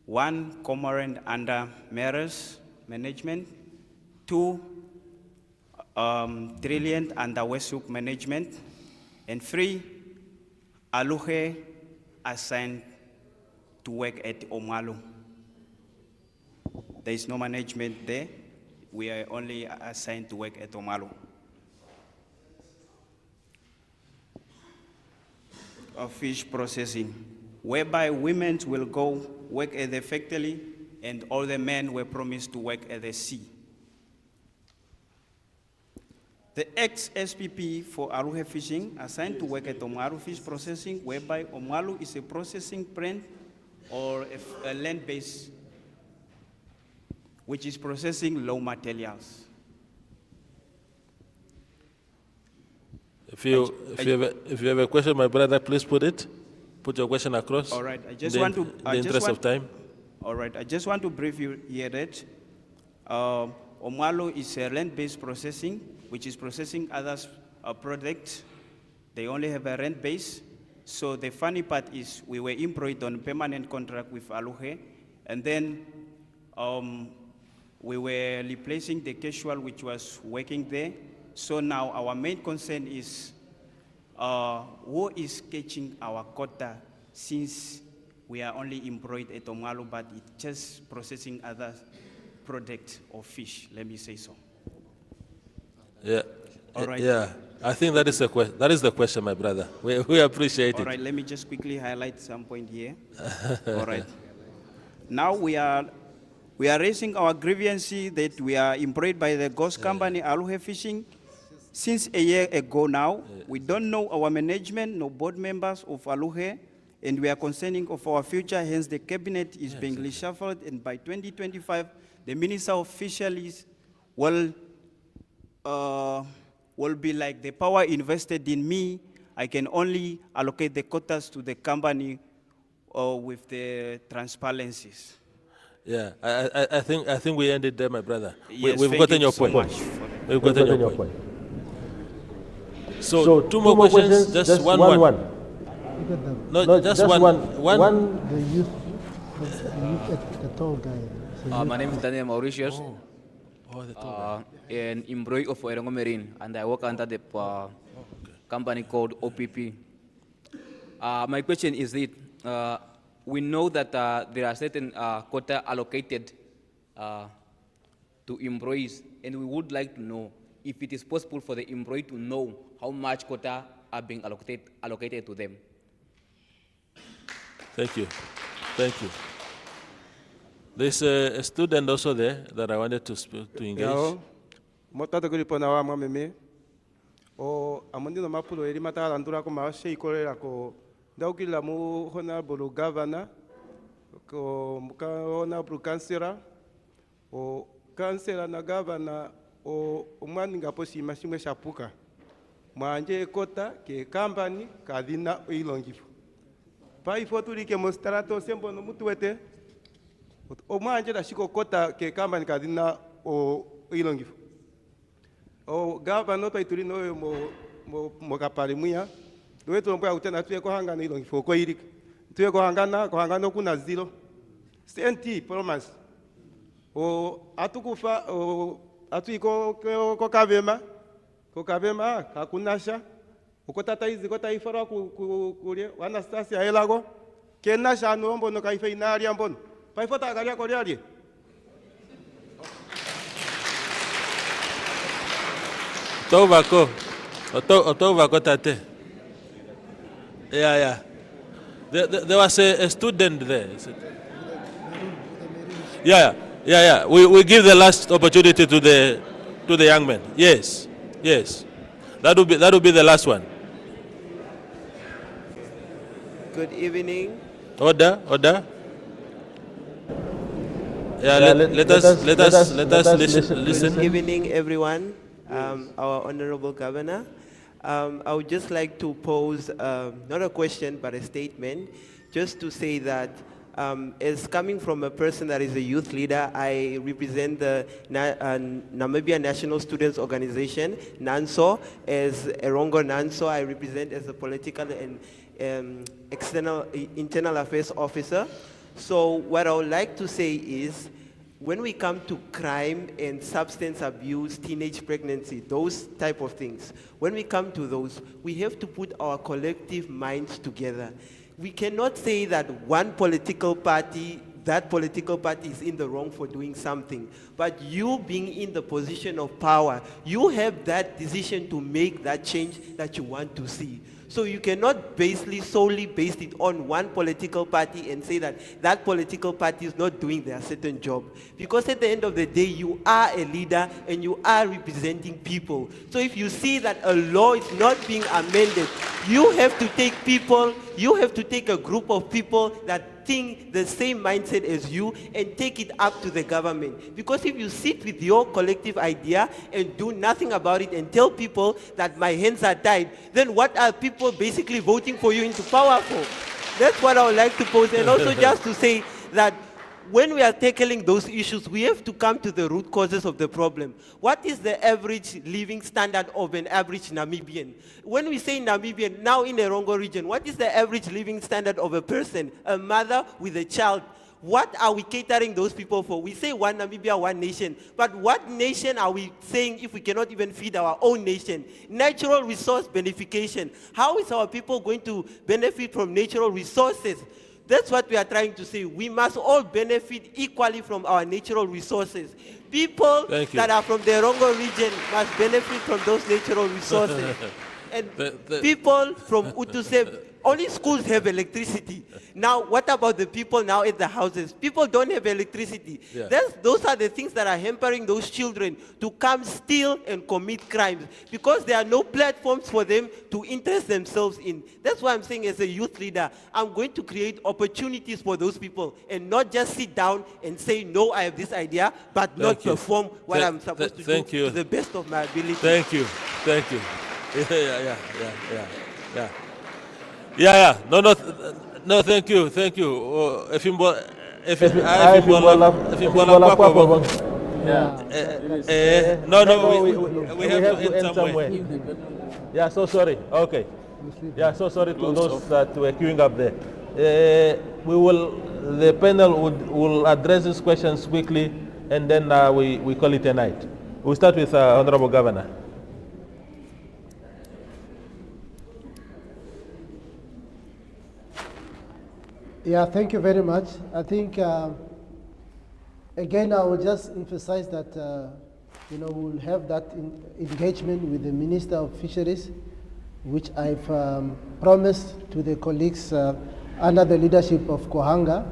1 Cormorant under Mares Management, 2 Trilliant under Westhook Management, and 3 Aluhe assigned to work at Omalu. There is no management there. We are only assigned to work at Omalu. Of fish processing, whereby women will go work at the factory and all the men were promised to work at the sea. The ex-SPP for Aluhe Fishing assigned to work at Omalu Fish Processing, whereby Omalu is a processing plant or a land base which is processing low materials. If you have a question, my brother, please put your question across. All right, I just in want to. In the interest of time. All right, I just want to brief you here that Omalu is a land-based processing, which is processing others' products. They only have a rent base. So the funny part is we were employed on a permanent contract with Aluhe, and then we were replacing the casual which was working there. So now our main concern is who is catching our quota, since we are only employed at Omalu, but it's just processing other products or fish, let me say so. Yeah. All right. Yeah. I think that is the question, my brother. We appreciate it. All right, let me just quickly highlight some point here. All right. Now we are raising our grievance that we are employed by the ghost company Aluhe Fishing since a year ago now. We don't know our management, no board members of Aluhe, and we are concerning of our future. Hence, the cabinet is being reshuffled, and by 2025, the Minister of Fisheries will be like the power invested in me. I can only allocate the quotas to the company with the transparencies. Yeah, I think we ended there, my brother. Yes, We've gotten your point. We've gotten your point. So 2 more questions, just one. No, just one. The youth the tall guy. My name is Daniel Mauritius. The tall guy. An employee of Erongo Marine, and I work under the company called OPP. My question is that we know that there are certain quota allocated to employees, and we would like to know if it is possible for the employee to know how much quota are being allocated to them. Thank you. Thank you. There's a student also there that I wanted to engage. Motata kuri pona wa mame o amondi no mapulo eri mata landura ko ma sei kolera ko daukila mu honorable governor ko muka honorable councillor o councillor na governor o umani ngapo sima simwe shapuka manje kota ke company kadina ilongifu pai foturi ke mostrato sembo no mutuete o manje da shiko kota ke company kadina o ilongifu o governor to ituri no mo Okapare muya Wetu mpo utena tuye ko hangana ilo ifoko irik. Tuye ko hangana kuna zero. CNT promise. O atukufa o atuiko ko kavema. Ko kavema kakunasha. Ukotata hizi kota ifara kulie Anastasia elago. Kena shano mbono kaife inari mbono. Paifota galia koreali. Tovako. Otovako tate. Yeah. There was a student there. Yeah. We give the last opportunity to the young man. Yes. That will be the last one. Good evening. Order. Yeah, let us listen. Good evening, everyone. Our Honorable Governor. I would just like to pose not a question but a statement, just to say that as coming from a person that is a youth leader, I represent the Namibia National Students Organization, NANSO. As Erongo NANSO, I represent as a political and internal affairs officer. So what I would like to say is, when we come to crime and substance abuse, teenage pregnancy, those type of things, when we come to those, we have to put our collective minds together. We cannot say that one political party, that political party is in the wrong for doing something. But you being in the position of power, you have that decision to make that change that you want to see. So you cannot solely base it on one political party and say that that political party is not doing their certain job. Because at the end of the day, you are a leader and you are representing people. So if you see that a law is not being amended, you have to take a group of people that think the same mindset as you and take it up to the government. Because if you sit with your collective idea and do nothing about it and tell people that my hands are tied, then what are people basically voting for you into power for? That's what I would like to pose. And also just to say that when we are tackling those issues, we have to come to the root causes of the problem. What is the average living standard of an average Namibian? When we say Namibian, now in the Erongo region, what is the average living standard of a person, a mother with a child? What are we catering those people for? We say one Namibia, one nation. But what nation are we saying if we cannot even feed our own nation? Natural resource beneficiation. How is our people going to benefit from natural resources? That's what we are trying to say. We must all benefit equally from our natural resources. People that are from the Erongo region must benefit from those natural resources. And people from Utuse, only schools have electricity. Now, what about the people now at the houses? People don't have electricity. Yeah. Those are the things that are hampering those children to come steal and commit crimes because there are no platforms for them to interest themselves in. That's why I'm saying as a youth leader, I'm going to create opportunities for those people and not just sit down and say, no, I have this idea, but not perform what I'm supposed to do to the best of my ability. Thank you. Yeah. No, thank you. No, we have to end somewhere. Yeah, so sorry. Okay. Yeah, so sorry to those that were queuing up there. The panel will address these questions quickly, and then we call it a night. We'll start with Honorable Governor. Yeah, thank you very much. I think, again, I will just emphasize that, we'll have that engagement with the Minister of Fisheries, which I've promised to the colleagues under the leadership of Kohanga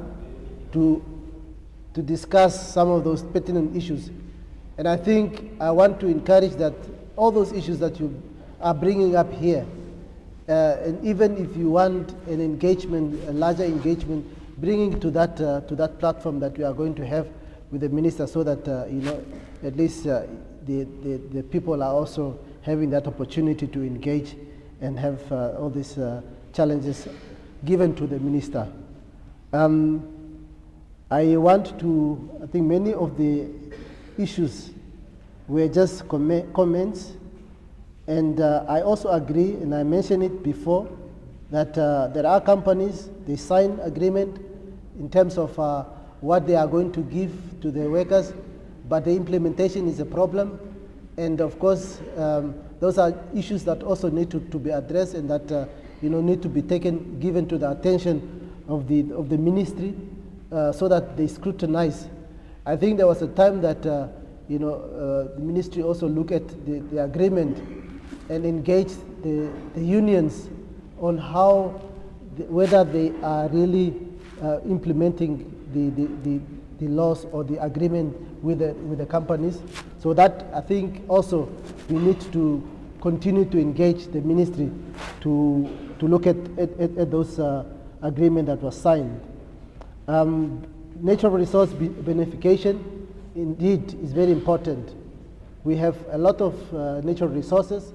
to discuss some of those pertinent issues. And I think I want to encourage that all those issues that you are bringing up here, and even if you want an engagement, a larger engagement, bringing to that platform that we are going to have with the minister, so that at least the people are also having that opportunity to engage and have all these challenges given to the minister. I think many of the issues were just comments. And I also agree, and I mentioned it before, that there are companies, they sign agreement in terms of what they are going to give to the workers, but the implementation is a problem. And of course, those are issues that also need to be addressed and that need to be given to the attention of the ministry so that they scrutinize. I think there was a time that the ministry also looked at the agreement and engaged the unions on how, whether they are really implementing the laws or the agreement with the companies. So that, I think, also we need to continue to engage the ministry to look at those agreement that was signed. Natural resource beneficiation indeed is very important. We have a lot of natural resources,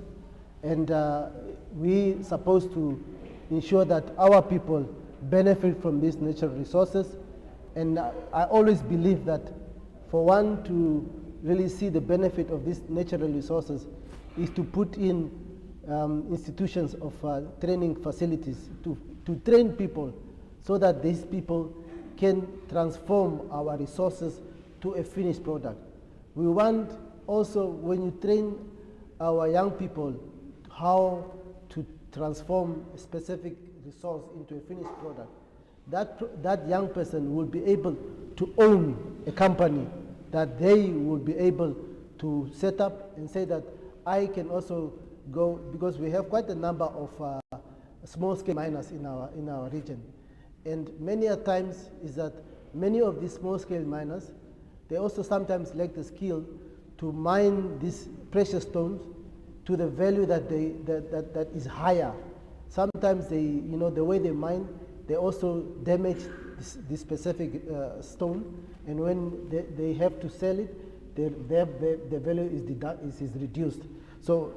and we are supposed to ensure that our people benefit from these natural resources. And I always believe that for one to really see the benefit of these natural resources is to put in institutions of training facilities to train people so that these people can transform our resources to a finished product. We want also, when you train our young people how to transform a specific resource into a finished product, that young person will be able to own a company that they will be able to set up and say that I can also go, because we have quite a number of small-scale miners in our region. And many a times is that many of these small-scale miners, they also sometimes lack the skill to mine these precious stones to the value that that is higher. Sometimes they, the way they mine, they also damage this specific stone, and when they have to sell it, the value is reduced. So,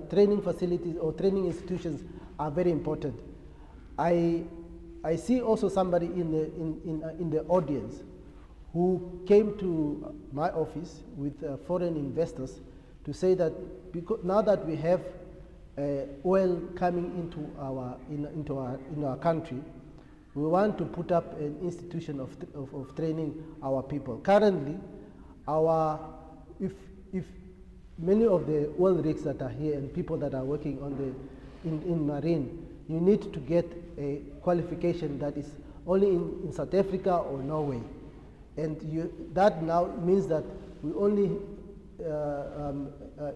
training facilities or training institutions are very important. I see also somebody in the audience who came to my office with foreign investors to say that because now that we have oil coming into our country, we want to put up an institution of training our people. Currently, if many of the oil rigs that are here and people that are working on in marine, you need to get a qualification that is only in South Africa or Norway, and that now means that we only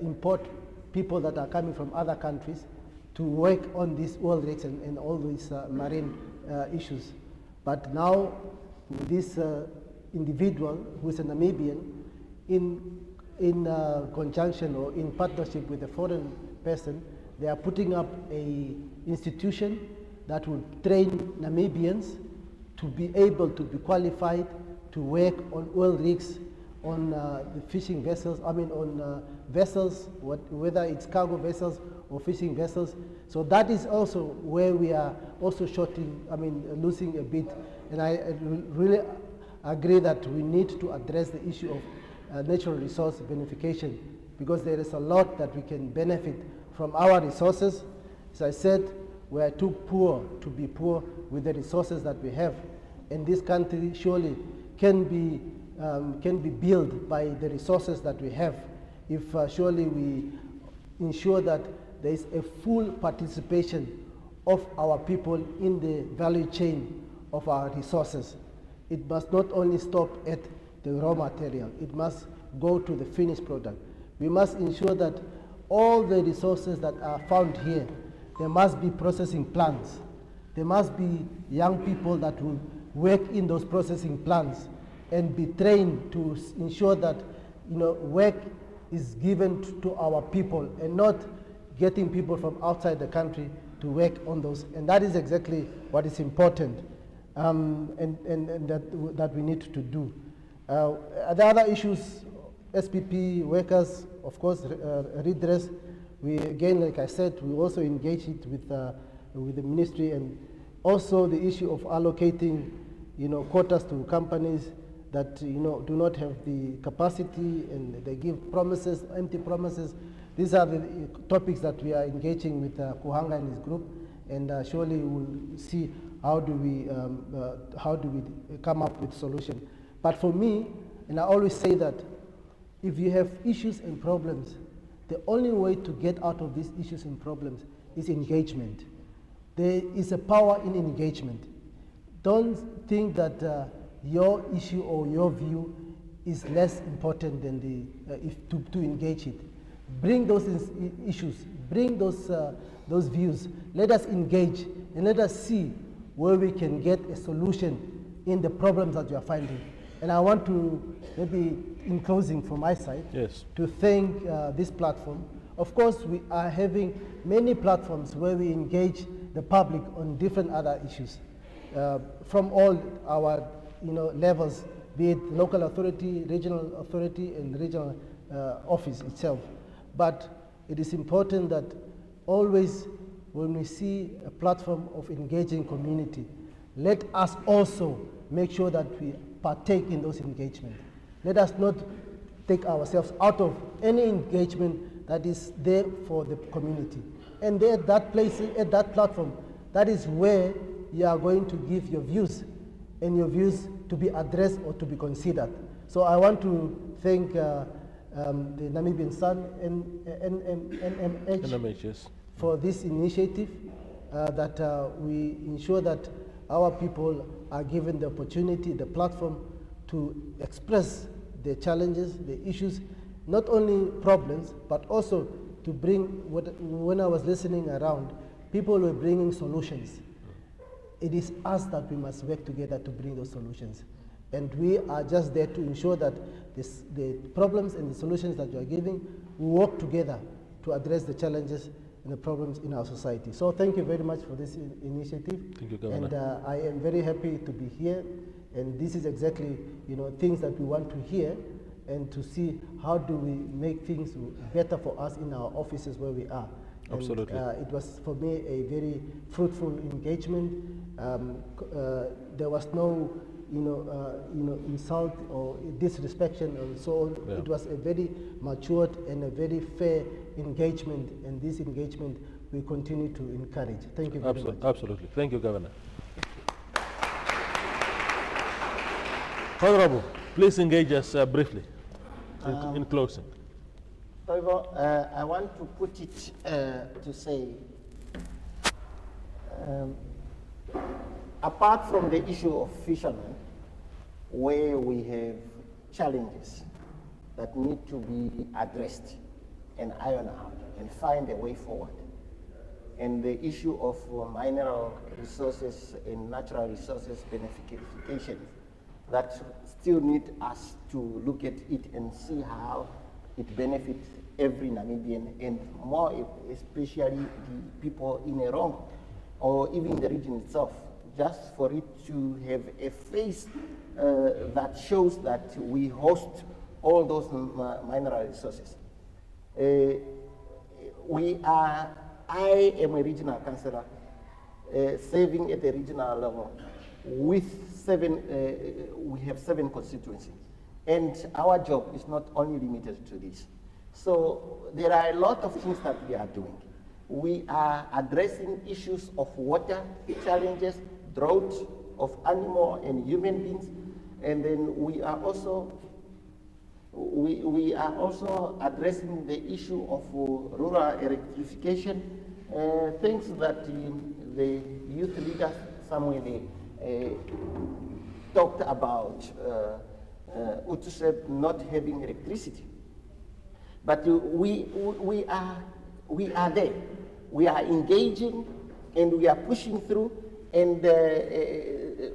import people that are coming from other countries to work on these oil rigs and all these marine issues. But now, with this individual who is a Namibian, in conjunction or in partnership with a foreign person, they are putting up an institution that will train Namibians to be able to be qualified to work on oil rigs, on the fishing vessels, on vessels, whether it's cargo vessels or fishing vessels. So that is also where we are also losing a bit. And I really agree that we need to address the issue of natural resource beneficiation, because there is a lot that we can benefit from our resources. As I said, we are too poor to be poor with the resources that we have. And this country surely can be built by the resources that we have if surely we ensure that there is a full participation of our people in the value chain of our resources. It must not only stop at the raw material, it must go to the finished product. We must ensure that all the resources that are found here, there must be processing plants. There must be young people that will work in those processing plants and be trained to ensure that work is given to our people and not getting people from outside the country to work on those. And that is exactly what is important and that we need to do. The other issues, SPP workers, of course, redress. We again, like I said, we also engage it with the ministry, and also the issue of allocating, quotas to companies that do not have the capacity and they give promises, empty promises. These are the topics that we are engaging with Kuhanga and his group, and surely we'll see how do we come up with solution. But for me, and I always say that if you have issues and problems, the only way to get out of these issues and problems is engagement. There is a power in engagement. Don't think that your issue or your view is less important than to engage it. Bring those issues, bring those views. Let us engage and let us see where we can get a solution in the problems that you are finding. And I want to, maybe in closing from my side, to thank this platform. Of course, we are having many platforms where we engage the public on different other issues from all our levels, be it local authority, and regional office itself. But it is important that always when we see a platform of engaging community, let us also make sure that we partake in those engagements. Let us not take ourselves out of any engagement that is there for the community. And there at that place, at that platform, that is where you are going to give your views, and your views to be addressed or to be considered. So I want to thank the Namibian Sun and NMH for this initiative, that we ensure that our people are given the opportunity, the platform to express the challenges, the issues, not only problems, but also to bring, when I was listening around, people were bringing solutions. It is us that we must work together to bring those solutions. And we are just there to ensure that the problems and the solutions that you are giving, we work together to address the challenges and the problems in our society. So thank you very much for this initiative. Thank you, Governor. And I am very happy to be here. And this is exactly, things that we want to hear and to see how do we make things better for us in our offices where we are. Absolutely. And, it was for me a very fruitful engagement. There was no, insult or disrespect and so on. Yeah. It was a very matured and a very fair engagement, and this engagement we continue to encourage. Thank you very much. Absolutely. Thank you, Governor. Honorable, please engage us briefly in closing. However, I want to put it to say, apart from the issue of fishermen, where we have challenges that need to be addressed and ironed out and find a way forward, and the issue of mineral resources and natural resources beneficiation, that still need us to look at it and see how it benefits every Namibian, and more especially the people in Erongo or even the region itself, just for it to have a face that shows that we host all those mineral resources. I am a regional councillor serving at the regional level with we have 7 constituencies. And our job is not only limited to this. So there are a lot of things that we are doing. We are addressing issues of water challenges, drought of animal and human beings, and then we are also addressing the issue of rural electrification, things that the youth leader Samuel talked about. Utuseb not having electricity, but we are there. We are engaging and we are pushing through, and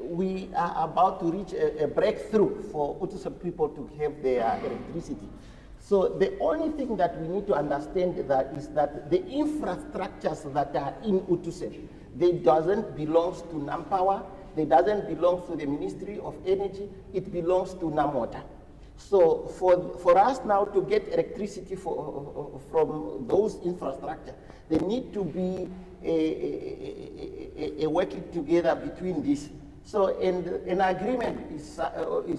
we are about to reach a breakthrough for Utuseb people to have their electricity. So the only thing that we need to understand that is that the infrastructures that are in Utuseb, they doesn't belong to Nampower. It doesn't belong to the Ministry of Energy, it belongs to Namota. So for us now to get electricity from those infrastructure, there need to be a working together between these. So an agreement is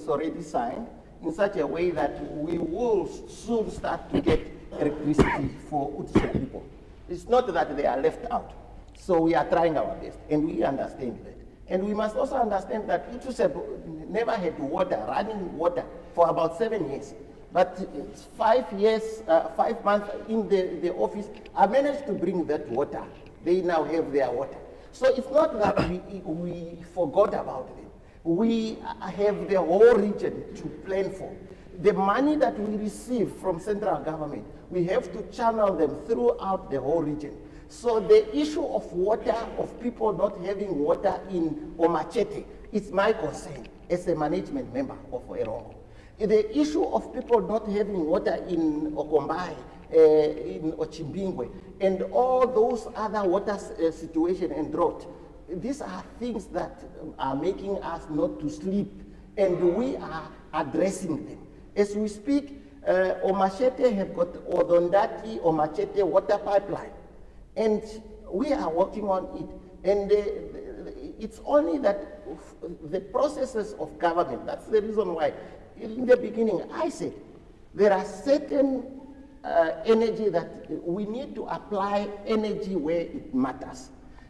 already signed in such a way that we will soon start to get electricity for Utuseb people. It's not that they are left out. So we are trying our best, and we understand that. And we must also understand that Itusa never had water, running water, for about 7 years. But 5 years, 5 months in the office, I managed to bring that water. They now have their water. So it's not that we forgot about them. We have the whole region to plan for. The money that we receive from central government, we have to channel them throughout the whole region. So the issue of water, of people not having water in Omachete, is my concern as a management member of Erongo. The issue of people not having water in Okapare, in Ochimbingwe, and all those other water situation and drought, these are things that are making us not to sleep, and we are addressing them. As we speak, Omachete have got Odondati Omachete water pipeline, and we are working on it. And it's only that the processes of government, that's the reason why in the beginning I said there are certain energy that we need to apply energy where it matters.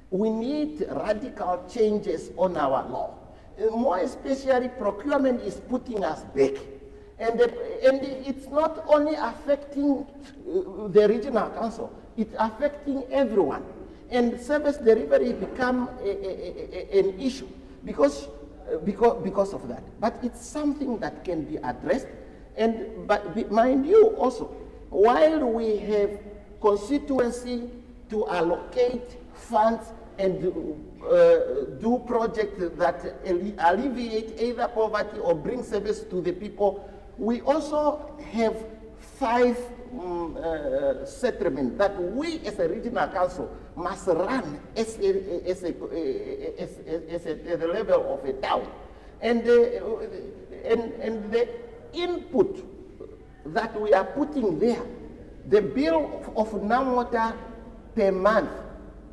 We need radical changes on our law. More especially, procurement is putting us back. And it's not only affecting the regional council, it's affecting everyone. And service delivery become an issue because of that. But it's something that can be addressed. And but mind you also, while we have constituency to allocate funds and do projects that alleviate either poverty or bring service to the people, we also have 5 settlements that we as a regional council must run at the level of a town. And the input that we are putting there, the bill of non-water per month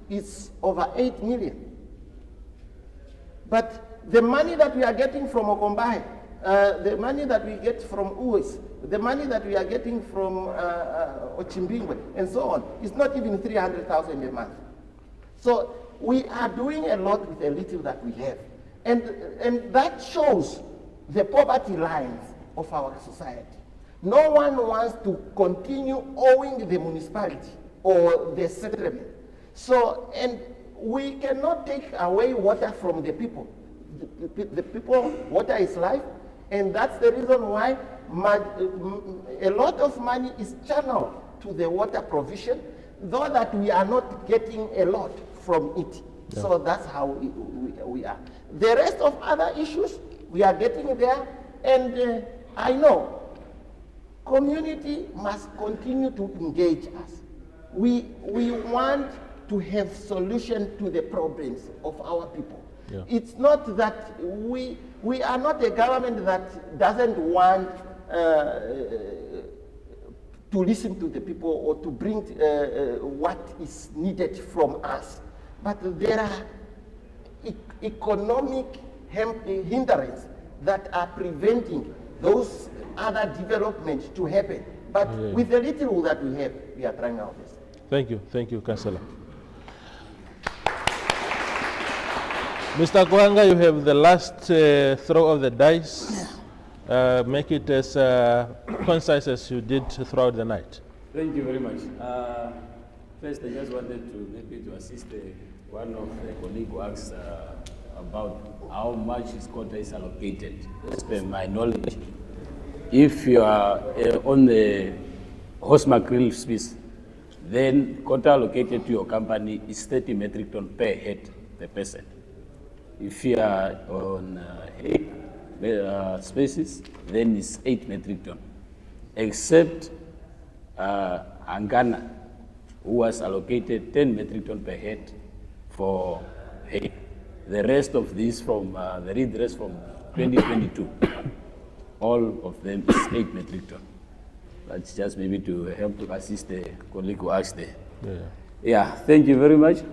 is over 8 million. But the money that we are getting from Okapare, the money that we get from Uwes, the money that we are getting from Ochimbingwe, and so on, is not even 300,000 a month. So we are doing a lot with the little that we have. And that shows the poverty lines of our society. No one wants to continue owing the municipality or the settlement. So, and we cannot take away water from the people. The people, water is life, and that's the reason why a lot of money is channeled to the water provision, though that we are not getting a lot from it. Yeah. So that's how we are. The rest of other issues, we are getting there, and I know community must continue to engage us. We want to have solution to the problems of our people. Yeah. It's not that we are not a government that doesn't want to listen to the people or to bring what is needed from us. But there are economic hindrances that are preventing those other developments to happen. But with the little that we have, we are trying our best. Thank you, Councillor. Mr. Kwanga, you have the last throw of the dice. Make it as concise as you did throughout the night. Thank you very much. First, I just wanted to assist one of the colleagues who asked about how much his quota is allocated. As per my knowledge, if you are on the horse mackerel species, then quota allocated to your company is 30 metric ton per head per person. If you are on species, then it's 8 metric ton, except Angana, who was allocated 10 metric ton per head for hay. The rest of these from the redress from 2022, all of them is 8 metric ton. That's just maybe to help to assist the colleague who asked there. Yeah, thank you very much.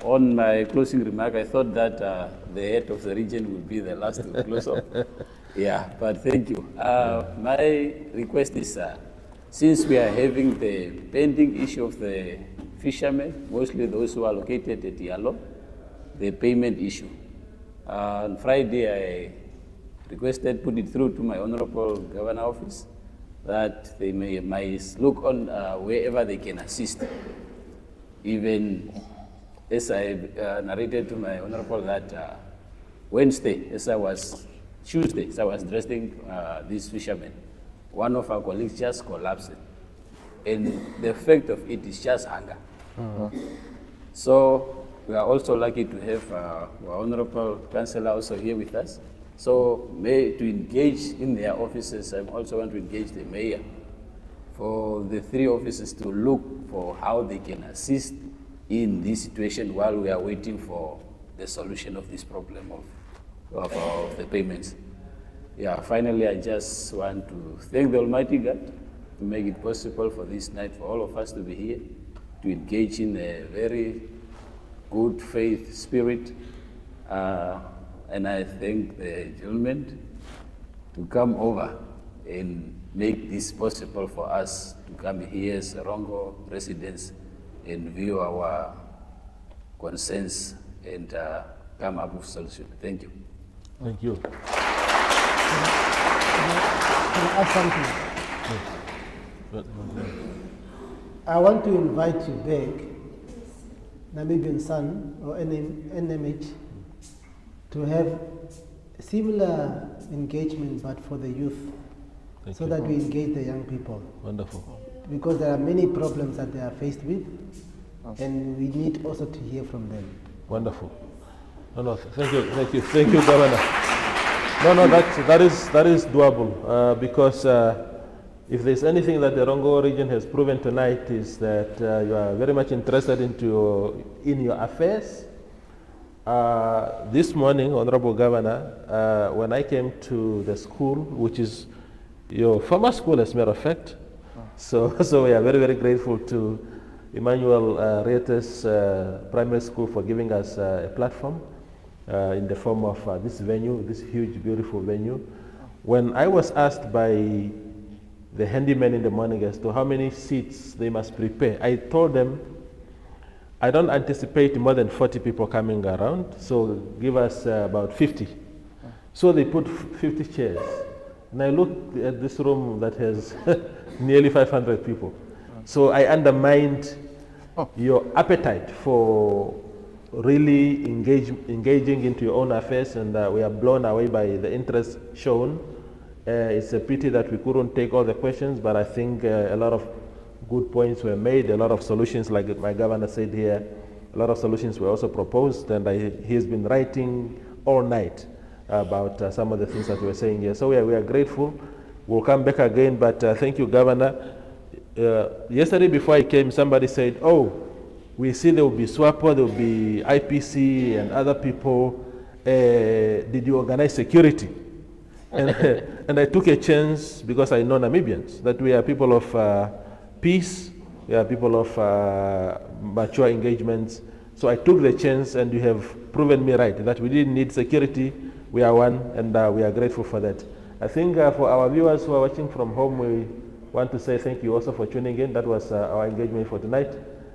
On my closing remark, I thought that the head of the region would be the last to close off. Yeah, but thank you. My request is, since we are having the pending issue of the fishermen, mostly those who are located at Yalo, the payment issue. On Friday, I requested, put it through to my Honorable Governor Office, that they might look on wherever they can assist. Even as I narrated to my Honorable that Tuesday, as I was dressing these fishermen, one of our colleagues just collapsed. And the effect of it is just hunger. So we are also lucky to have our Honorable Councillor also here with us. So to engage in their offices, I also want to engage the mayor for the 3 offices to look for how they can assist in this situation while we are waiting for the solution of this problem of the payments. Yeah, finally, I just want to thank the Almighty God to make it possible for this night for all of us to be here, to engage in a very good faith spirit. And I thank the gentlemen to come over and make this possible for us to come here as Erongo residents and view our concerns and come up with solution. Thank you. Thank you. Can I add something? I want to invite you back, Namibian Sun or NMH, to have similar engagement but for the youth, so that we engage the young people. Wonderful. Because there are many problems that they are faced with, and we need also to hear from them. Wonderful. No, thank you, Governor. No, that is doable because if there's anything that the Erongo region has proven tonight is that you are very much interested in your affairs. This morning, Honorable Governor, when I came to the school, which is your former school, as a matter of fact, so we are very, very grateful to Immanuel Ruters Primary School for giving us a platform in the form of this venue, this huge, beautiful venue. When I was asked by the handyman in the morning as to how many seats they must prepare, I told them, I don't anticipate more than 40 people coming around, so give us about 50. So they put 50 chairs. And I looked at this room that has nearly 500 people. So I undermined your appetite for really engaging into your own affairs, and we are blown away by the interest shown. It's a pity that we couldn't take all the questions, but I think a lot of good points were made, a lot of solutions, like my governor said here, a lot of solutions were also proposed, and he's been writing all night about some of the things that we're saying here. So we are grateful. We'll come back again, but thank you, Governor. Yesterday before I came, somebody said, oh, we see there will be SWAPO, there will be IPC and other people. Did you organize security? And I took a chance, because I know Namibians, that we are people of peace, we are people of mature engagements. So I took the chance, and you have proven me right, that we didn't need security. We are one, and we are grateful for that. I think for our viewers who are watching from home, we want to say thank you also for tuning in. That was our engagement for tonight.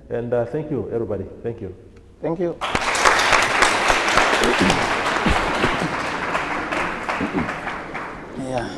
And thank you, everybody. Thank you. Thank you. Yeah.